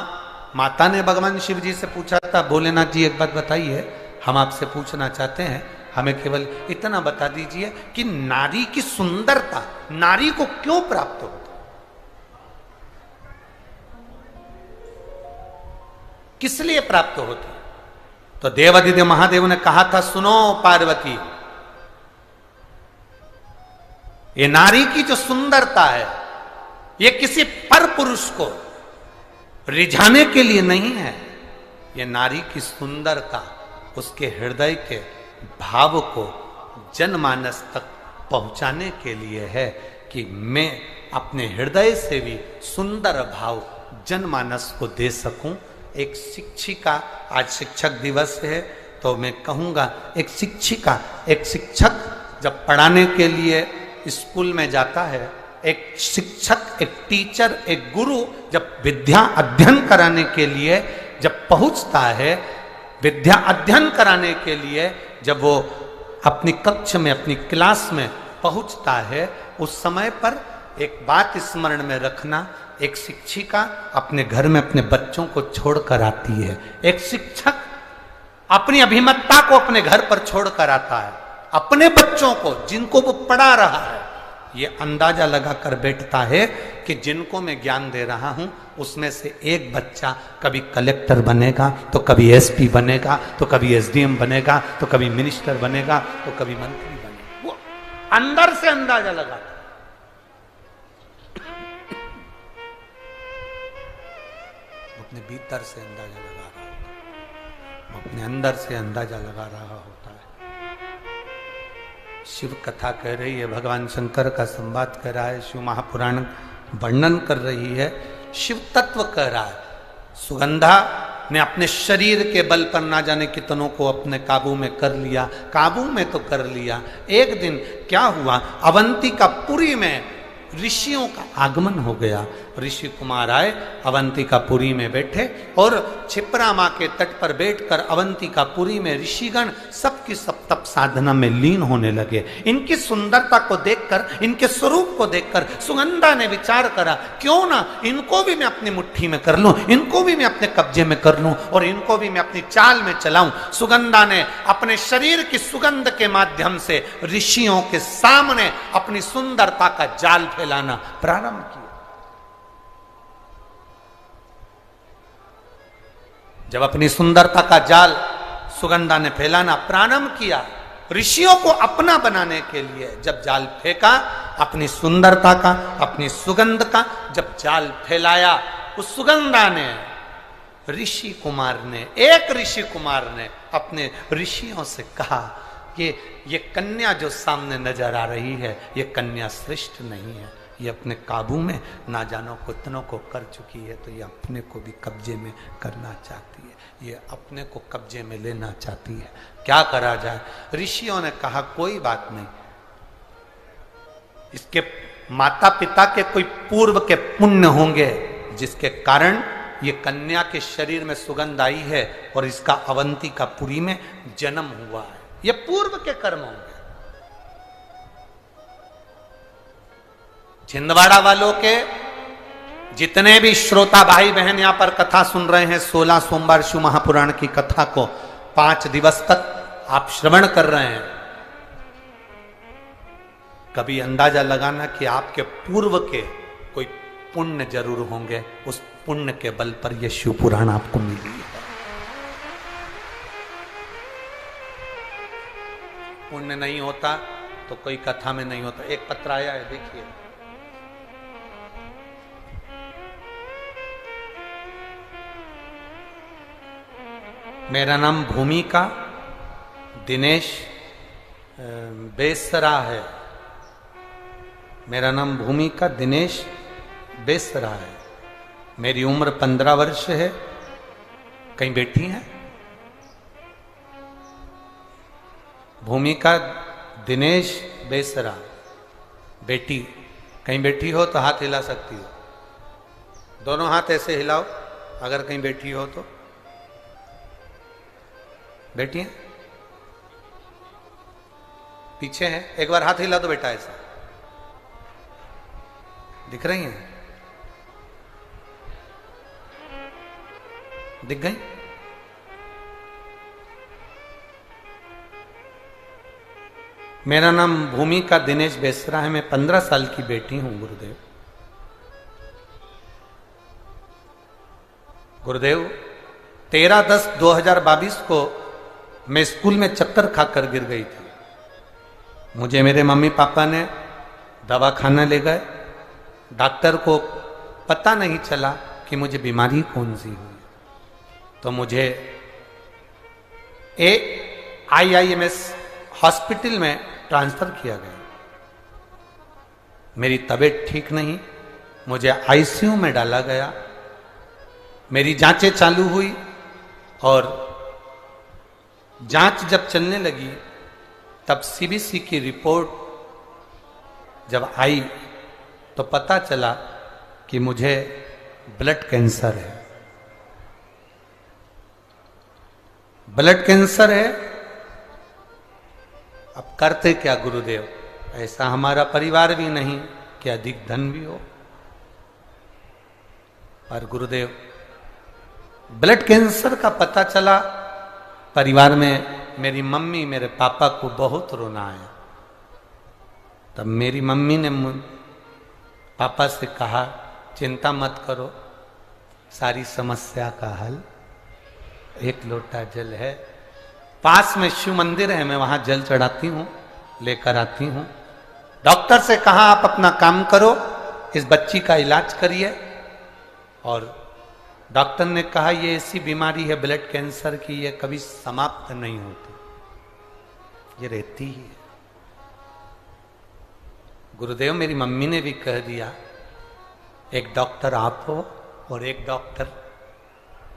माता ने भगवान शिव जी से पूछा था, भोलेनाथ जी एक बात बताइए, हम आपसे पूछना चाहते हैं, हमें केवल इतना बता दीजिए कि नारी की सुंदरता नारी को क्यों प्राप्त होती? किस लिए प्राप्त होती? तो देवादिदेव महादेव ने कहा था, सुनो पार्वती, ये नारी की जो सुंदरता है ये किसी पर पुरुष को रिझाने के लिए नहीं है। ये नारी की सुंदरता उसके हृदय के भाव को जनमानस तक पहुंचाने के लिए है कि मैं अपने हृदय से भी सुंदर भाव जनमानस को दे सकूं। एक शिक्षिका, आज शिक्षक दिवस है तो मैं कहूंगा एक शिक्षिका, एक शिक्षक जब पढ़ाने के लिए स्कूल में जाता है, एक शिक्षक, एक टीचर, एक गुरु जब विद्या अध्ययन कराने के लिए जब पहुंचता है, विद्या अध्ययन कराने के लिए जब वो अपनी कक्ष में, अपनी क्लास में पहुंचता है, उस समय पर एक बात स्मरण में रखना, एक शिक्षिका अपने घर में अपने बच्चों को छोड़कर आती है, एक शिक्षक अपनी अभिमतता को अपने घर पर छोड़कर आता है, अपने बच्चों को जिनको वो पढ़ा रहा है, ये अंदाजा लगाकर बैठता है कि जिनको मैं ज्ञान दे रहा हूं उसमें से एक बच्चा कभी कलेक्टर बनेगा, तो कभी एसपी बनेगा, तो कभी एसडीएम बनेगा, तो कभी मिनिस्टर बनेगा, तो कभी मंत्री बनेगा। वो अंदर से अंदाजा लगाता, अपने भीतर से अंदाजा लगा रहा होता है, अपने अंदर से अंदाजा लगा रहा होता है। शिव कथा कह रही है, भगवान शंकर का संवाद कर रहा है, शिव महापुराण वर्णन कर रही है, शिव तत्व कह रहा है। सुगंधा ने अपने शरीर के बल पर ना जाने कितनों को अपने काबू में कर लिया, काबू में तो कर लिया। एक दिन क्या हुआ, अवंतिकापुरी में ऋषियों का आगमन हो गया। ऋषि कुमार आए, अवंतिकापुरी में बैठे और क्षिप्रा माँ के तट पर बैठकर अवंतिकापुरी में ऋषिगण सबकी सब तप साधना में लीन होने लगे। इनकी सुंदरता को देखकर, इनके स्वरूप को देखकर सुगंधा ने विचार करा, क्यों ना इनको भी मैं अपनी मुट्ठी में कर लूं, इनको भी मैं अपने कब्जे में कर लूं और इनको भी मैं अपनी चाल में चलाऊं। सुगंधा ने अपने शरीर की सुगंध के माध्यम से ऋषियों के सामने अपनी सुंदरता का जाल फैलाना प्रारंभ किया। जब अपनी सुंदरता का जाल सुगंधा ने फैलाना प्रारंभ किया, ऋषियों को अपना बनाने के लिए जब जाल फेंका, अपनी सुंदरता का, अपनी सुगंध का जब जाल फैलाया, उस सुगंधा ने, ऋषि कुमार ने, एक ऋषि कुमार ने अपने ऋषियों से कहा कि ये कन्या जो सामने नजर आ रही है, ये कन्या श्रेष्ठ नहीं है, ये अपने काबू में ना जानो कितनों को कर चुकी है, तो ये अपने को भी कब्जे में करना चाहती है, ये अपने को कब्जे में लेना चाहती है, क्या करा जाए। ऋषियों ने कहा कोई बात नहीं, इसके माता पिता के कोई पूर्व के पुण्य होंगे जिसके कारण ये कन्या के शरीर में सुगंध आई है और इसका अवंतिकापुरी में जन्म हुआ है, ये पूर्व के कर्म होंगे। छिंदवाड़ा वालों के जितने भी श्रोता भाई बहन यहां पर कथा सुन रहे हैं, 16 सोमवार शिव महापुराण की कथा को 5 दिवस तक आप श्रवण कर रहे हैं, कभी अंदाजा लगाना कि आपके पूर्व के कोई पुण्य जरूर होंगे, उस पुण्य के बल पर यह शिव पुराण आपको मिली है। पुण्य नहीं होता तो कोई कथा में नहीं होता। एक पत्र आया है, देखिए, मेरा नाम भूमिका दिनेश बेसरा है, मेरा नाम भूमिका दिनेश बेसरा है, मेरी उम्र 15 वर्ष है। कहीं बैठी हैं? भूमिका दिनेश बेसरा, बेटी कहीं बैठी हो तो हाथ हिला सकती हो, दोनों हाथ ऐसे हिलाओ अगर कहीं बैठी हो तो। बैठी हैं? पीछे हैं? एक बार हाथ हिला दो बेटा, ऐसा दिख रही हैं? दिख गई? मेरा नाम भूमिका दिनेश बेसरा है, मैं 15 साल की बेटी हूं। गुरुदेव, गुरुदेव 13/10/2022 को मैं स्कूल में चक्कर खाकर गिर गई थी। मुझे मेरे मम्मी पापा ने दवाखाना ले गए, डॉक्टर को पता नहीं चला कि मुझे बीमारी कौन सी हुई, तो मुझे IIMS हॉस्पिटल में ट्रांसफर किया गया। मेरी तबीयत ठीक नहीं, मुझे आईसीयू में डाला गया। मेरी जांचें चालू हुई और जांच जब चलने लगी तब सीबीसी की रिपोर्ट जब आई तो पता चला कि मुझे ब्लड कैंसर है। ब्लड कैंसर है। अब करते क्या गुरुदेव, ऐसा हमारा परिवार भी नहीं कि अधिक धन भी हो। पर गुरुदेव, ब्लड कैंसर का पता चला, परिवार में मेरी मम्मी मेरे पापा को बहुत रोना आया। तब मेरी मम्मी ने पापा से कहा, चिंता मत करो, सारी समस्या का हल एक लोटा जल है। पास में शिव मंदिर है, मैं वहां जल चढ़ाती हूं, लेकर आती हूं। डॉक्टर से कहा, आप अपना काम करो, इस बच्ची का इलाज करिए। और डॉक्टर ने कहा, ये ऐसी बीमारी है ब्लड कैंसर की, ये कभी समाप्त नहीं होती, ये रहती ही है। गुरुदेव, मेरी मम्मी ने भी कह दिया, एक डॉक्टर आप हो और एक डॉक्टर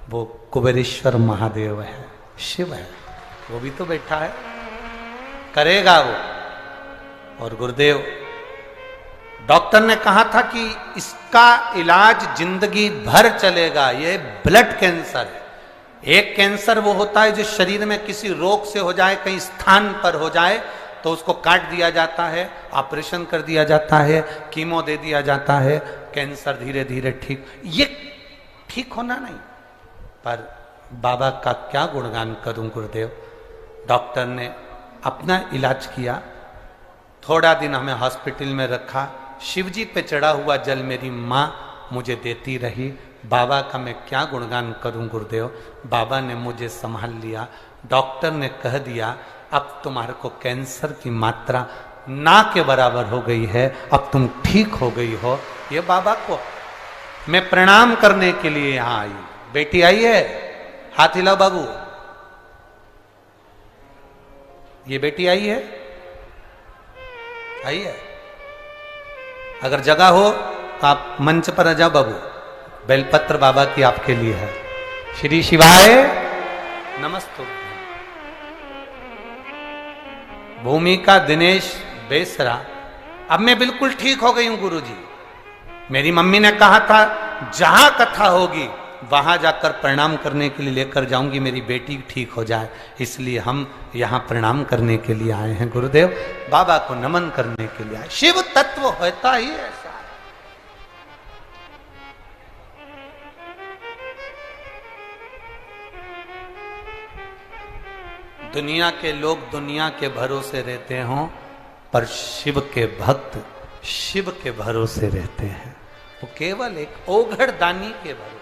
वो कुबेरेश्वर महादेव है, शिव है, वो भी तो बैठा है, करेगा वो। और गुरुदेव, डॉक्टर ने कहा था कि इसका इलाज जिंदगी भर चलेगा, ये ब्लड कैंसर है। एक कैंसर वो होता है जो शरीर में किसी रोग से हो जाए, कहीं स्थान पर हो जाए तो उसको काट दिया जाता है, ऑपरेशन कर दिया जाता है, कीमो दे दिया जाता है, कैंसर धीरे धीरे ठीक। ये ठीक होना नहीं। पर बाबा का क्या गुणगान करूं गुरुदेव। डॉक्टर ने अपना इलाज किया, थोड़ा दिन हमें हॉस्पिटल में रखा। शिवजी पे चढ़ा हुआ जल मेरी माँ मुझे देती रही। बाबा का मैं क्या गुणगान करूं गुरुदेव। बाबा ने मुझे संभाल लिया। डॉक्टर ने कह दिया, अब तुम्हारे को कैंसर की मात्रा ना के बराबर हो गई है, अब तुम ठीक हो गई हो। ये बाबा को मैं प्रणाम करने के लिए यहां आई। बेटी आई है, हाथ हिलाओ बाबू। ये बेटी आई है, आई है। अगर जगह हो तो आप मंच पर आ जाओ बाबू। बेलपत्र बाबा की आपके लिए है। श्री शिवाय नमस्तु। भूमिका दिनेश बेसरा। अब मैं बिल्कुल ठीक हो गई हूं गुरुजी। मेरी मम्मी ने कहा था, जहां कथा होगी वहां जाकर प्रणाम करने के लिए लेकर जाऊंगी, मेरी बेटी ठीक हो जाए। इसलिए हम यहां प्रणाम करने के लिए आए हैं गुरुदेव, बाबा को नमन करने के लिए आए। शिव तत्व होता ही ऐसा है। दुनिया के लोग दुनिया के भरोसे रहते हों, पर शिव के भक्त शिव के भरोसे रहते हैं। वो केवल एक ओघड़ दानी के भरोसे,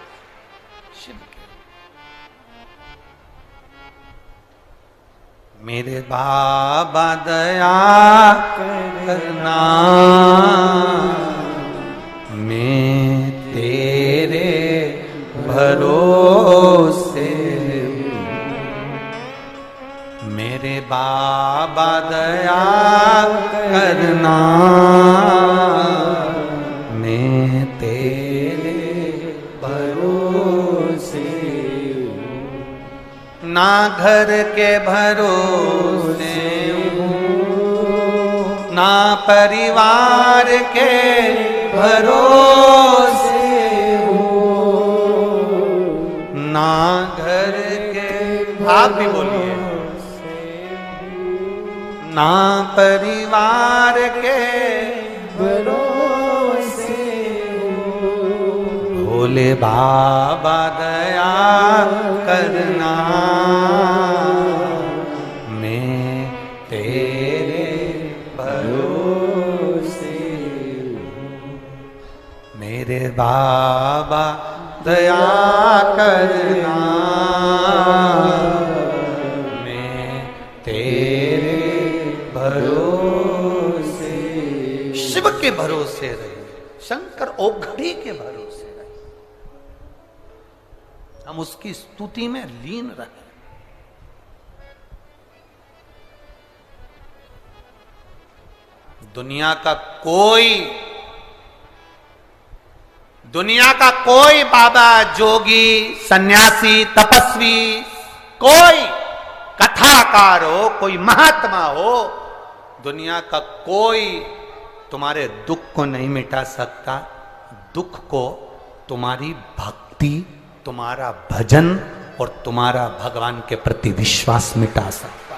शिव के। मेरे बाबा दया करना, मैं तेरे भरोसे। मेरे बाबा दया करना, मैं तेरे भरोसे। ना घर के भरोसे हूँ, ना परिवार के भरोसे हूँ, ना घर के, आप भी बोलिए, ना परिवार के भरोसे हूँ। भोले बाबा दया करना, मैं तेरे भरोसे हूँ। मेरे बाबा दया करना, मैं तेरे भरोसे। शिव के भरोसे रहिए, शंकर ओघड़ी के भरोसे रहिए। हम उसकी स्तुति में लीन रहे। दुनिया का कोई दुनिया का कोई बाबा, जोगी, सन्यासी, तपस्वी, कोई कथाकार हो, कोई महात्मा हो, दुनिया का कोई तुम्हारे दुख को नहीं मिटा सकता। दुख को तुम्हारी भक्ति, तुम्हारा भजन और तुम्हारा भगवान के प्रति विश्वास मिटा सकता,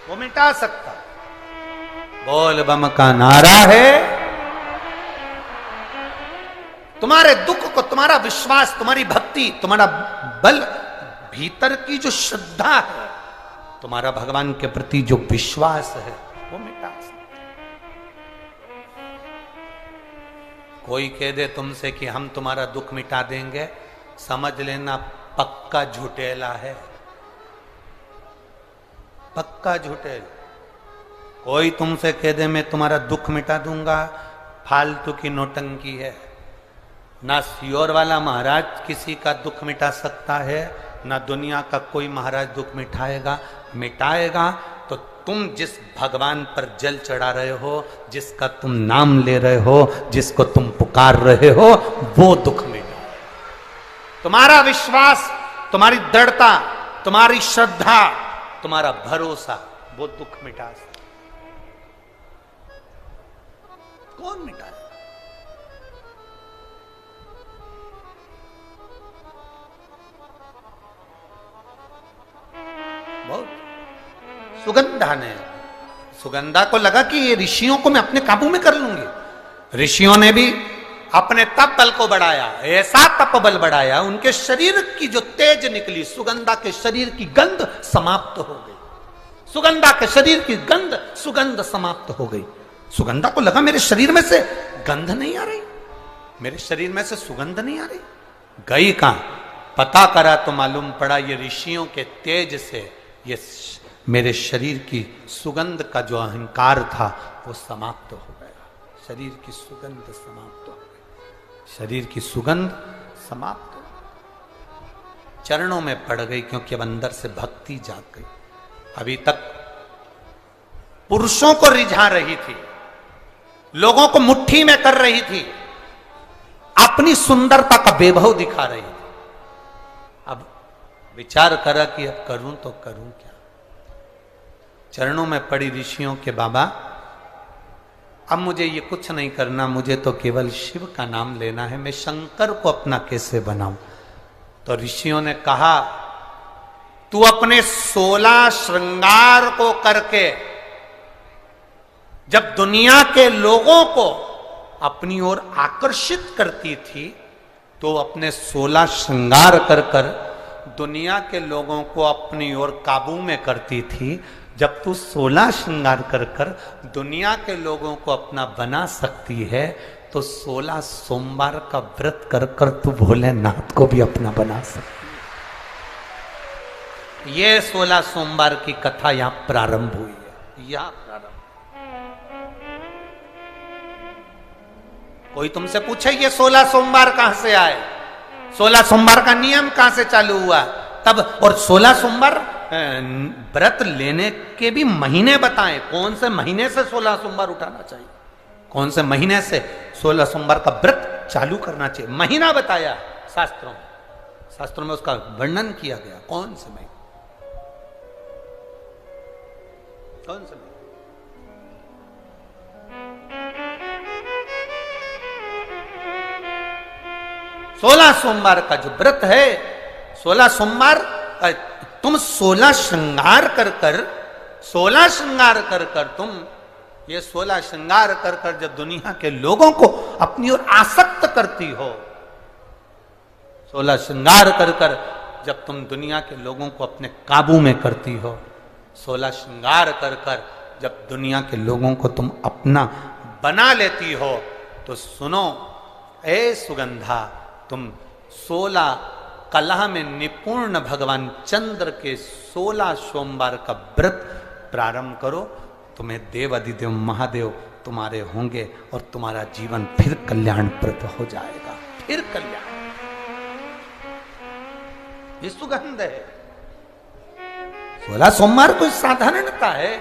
वो मिटा सकता। बोल बम का नारा है, तुम्हारे दुख को, तुम्हारा विश्वास, तुम्हारी भक्ति, तुम्हारा बल, भीतर की जो श्रद्धा है, तुम्हारा भगवान के प्रति जो विश्वास है, वो मिटा सकता। कोई कह दे तुमसे कि हम तुम्हारा दुख मिटा देंगे, समझ लेना पक्का झूठेला है, पक्का झूठेला। कोई तुमसे कह दे मैं तुम्हारा दुख मिटा दूंगा, फालतू की नौटंकी है। ना सियोर वाला महाराज किसी का दुख मिटा सकता है, ना दुनिया का कोई महाराज दुख मिटाएगा। मिटाएगा तो तुम जिस भगवान पर जल चढ़ा रहे हो, जिसका तुम नाम ले रहे हो, जिसको तुम पुकार रहे हो, वो दुख मिटा। तुम्हारा विश्वास, तुम्हारी दृढ़ता, तुम्हारी श्रद्धा, तुम्हारा भरोसा, वो दुख मिटा सकता। कौन मिटाए? बहुत सुगंधा ने, सुगंधा को लगा कि ये ऋषियों को मैं अपने काबू में कर लूंगी। ऋषियों ने भी अपने तप बल को बढ़ाया, ऐसा तप बल बढ़ाया, उनके शरीर की जो तेज निकली, सुगंधा के शरीर की गंध समाप्त हो गई। सुगंधा के शरीर की गंध, सुगंध समाप्त हो गई। सुगंधा को लगा मेरे शरीर में से गंध नहीं आ रही, मेरे शरीर में से सुगंध नहीं आ रही। गई कहां? पता करा तो मालूम पड़ा ये ऋषियों के तेज से ये मेरे शरीर की सुगंध का जो अहंकार था वो समाप्त हो गया। शरीर की सुगंध समाप्त हो गई, शरीर की सुगंध समाप्त हो गई। चरणों में पड़ गई, क्योंकि अब अंदर से भक्ति जाग गई। अभी तक पुरुषों को रिझा रही थी, लोगों को मुट्ठी में कर रही थी, अपनी सुंदरता का वैभव दिखा रही थी। अब विचार करा कि अब करूं तो करूं क्या। चरणों में पड़ी ऋषियों के, बाबा अब मुझे ये कुछ नहीं करना, मुझे तो केवल शिव का नाम लेना है, मैं शंकर को अपना कैसे बनाऊं। तो ऋषियों ने कहा तू अपने 16 श्रृंगार को करके जब दुनिया के लोगों को अपनी ओर आकर्षित करती थी, तो अपने 16 श्रृंगार कर कर दुनिया के लोगों को अपनी ओर काबू में करती थी। जब तू 16 श्रृंगार कर कर दुनिया के लोगों को अपना बना सकती है, तो 16 सोमवार का व्रत कर कर तू भोलेनाथ को भी अपना बना सकती है। ये 16 सोमवार की कथा यहां प्रारंभ हुई है, यहां प्रारंभ। कोई तुमसे पूछे ये 16 सोमवार कहां से आए, 16 सोमवार का नियम कहां से चालू हुआ, तब और 16 सोमवार व्रत लेने के भी महीने बताएं, कौन से महीने से 16 सोमवार उठाना चाहिए, कौन से महीने से 16 सोमवार का व्रत चालू करना चाहिए, महीना बताया शास्त्रों में। शास्त्रों में उसका वर्णन किया गया, कौन से महीने, कौन से महीने। 16 सोमवार का जो व्रत है, 16 सोमवार तुम 16 श्रृंगार कर कर, 16 श्रृंगार कर कर तुम ये 16 श्रृंगार कर कर जब दुनिया के लोगों को अपनी ओर आसक्त करती हो, 16 श्रृंगार कर कर जब तुम दुनिया के लोगों को अपने काबू में करती हो, 16 श्रृंगार कर कर जब दुनिया के लोगों को तुम अपना बना लेती हो, तो सुनो ए सुगंधा, तुम 16 कला में निपुण भगवान चंद्र के 16 सोमवार का व्रत प्रारंभ करो। तुम्हें देव अधिदेव महादेव तुम्हारे होंगे और तुम्हारा जीवन फिर कल्याणप्रद हो जाएगा, फिर कल्याण। ये सुगंध है। 16 सोमवार कोई साधारणता है।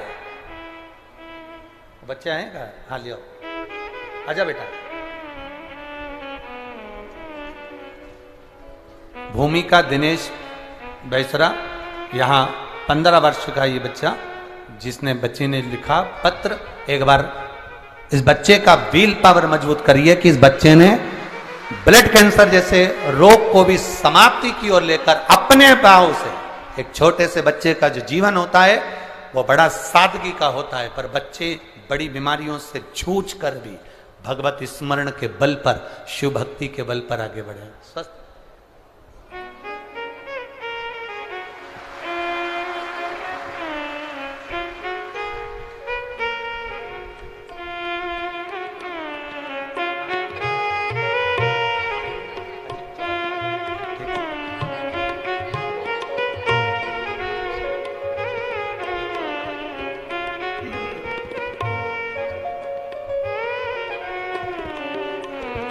बच्चे आएगा, हाँ लियो, आजा बेटा, भूमिका दिनेश बैसरा, यहाँ 15 वर्ष का ये बच्चा, जिसने बच्चे ने लिखा पत्र। एक बार इस बच्चे का विल पावर मजबूत करिए कि इस बच्चे ने ब्लड कैंसर जैसे रोग को भी समाप्ति की ओर लेकर अपने पांव से, एक छोटे से बच्चे का जो जीवन होता है वो बड़ा सादगी का होता है, पर बच्चे बड़ी बीमारियों से जूझ कर भी भगवत स्मरण के बल पर, शिव भक्ति के बल पर आगे बढ़े। स्वस्थ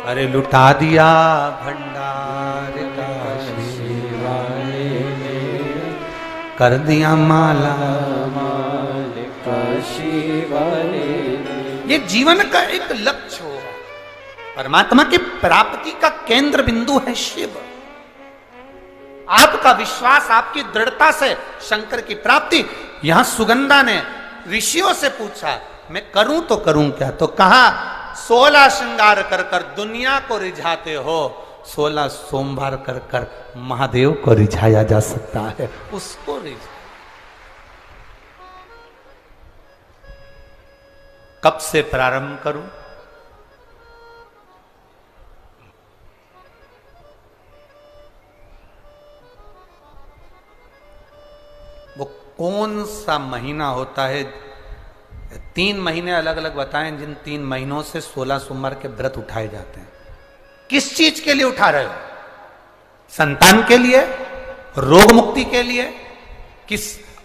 अरे लुटा दिया भंडार का शिवाले ने, कर दिया माला माल का शिवाले ने। ये जीवन का एक लक्ष्य होगा। परमात्मा की प्राप्ति का केंद्र बिंदु है शिव। आपका विश्वास, आपकी दृढ़ता से शंकर की प्राप्ति। यहां सुगंधा ने ऋषियों से पूछा मैं करूं तो करूं क्या, तो कहा 16 श्रृंगार कर कर दुनिया को रिझाते हो, 16 सोमवार कर कर महादेव को रिझाया जा सकता है। उसको रिझा, कब से प्रारंभ करूं? वो कौन सा महीना होता है? 3 महीने अलग अलग बताएं, जिन 3 महीनों से 16 सोमवार के व्रत उठाए जाते हैं। किस चीज के लिए उठा रहे हो? संतान के लिए, रोग मुक्ति के लिए,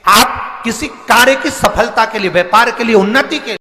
आप किसी कार्य की सफलता के लिए, व्यापार के लिए, उन्नति के लिए?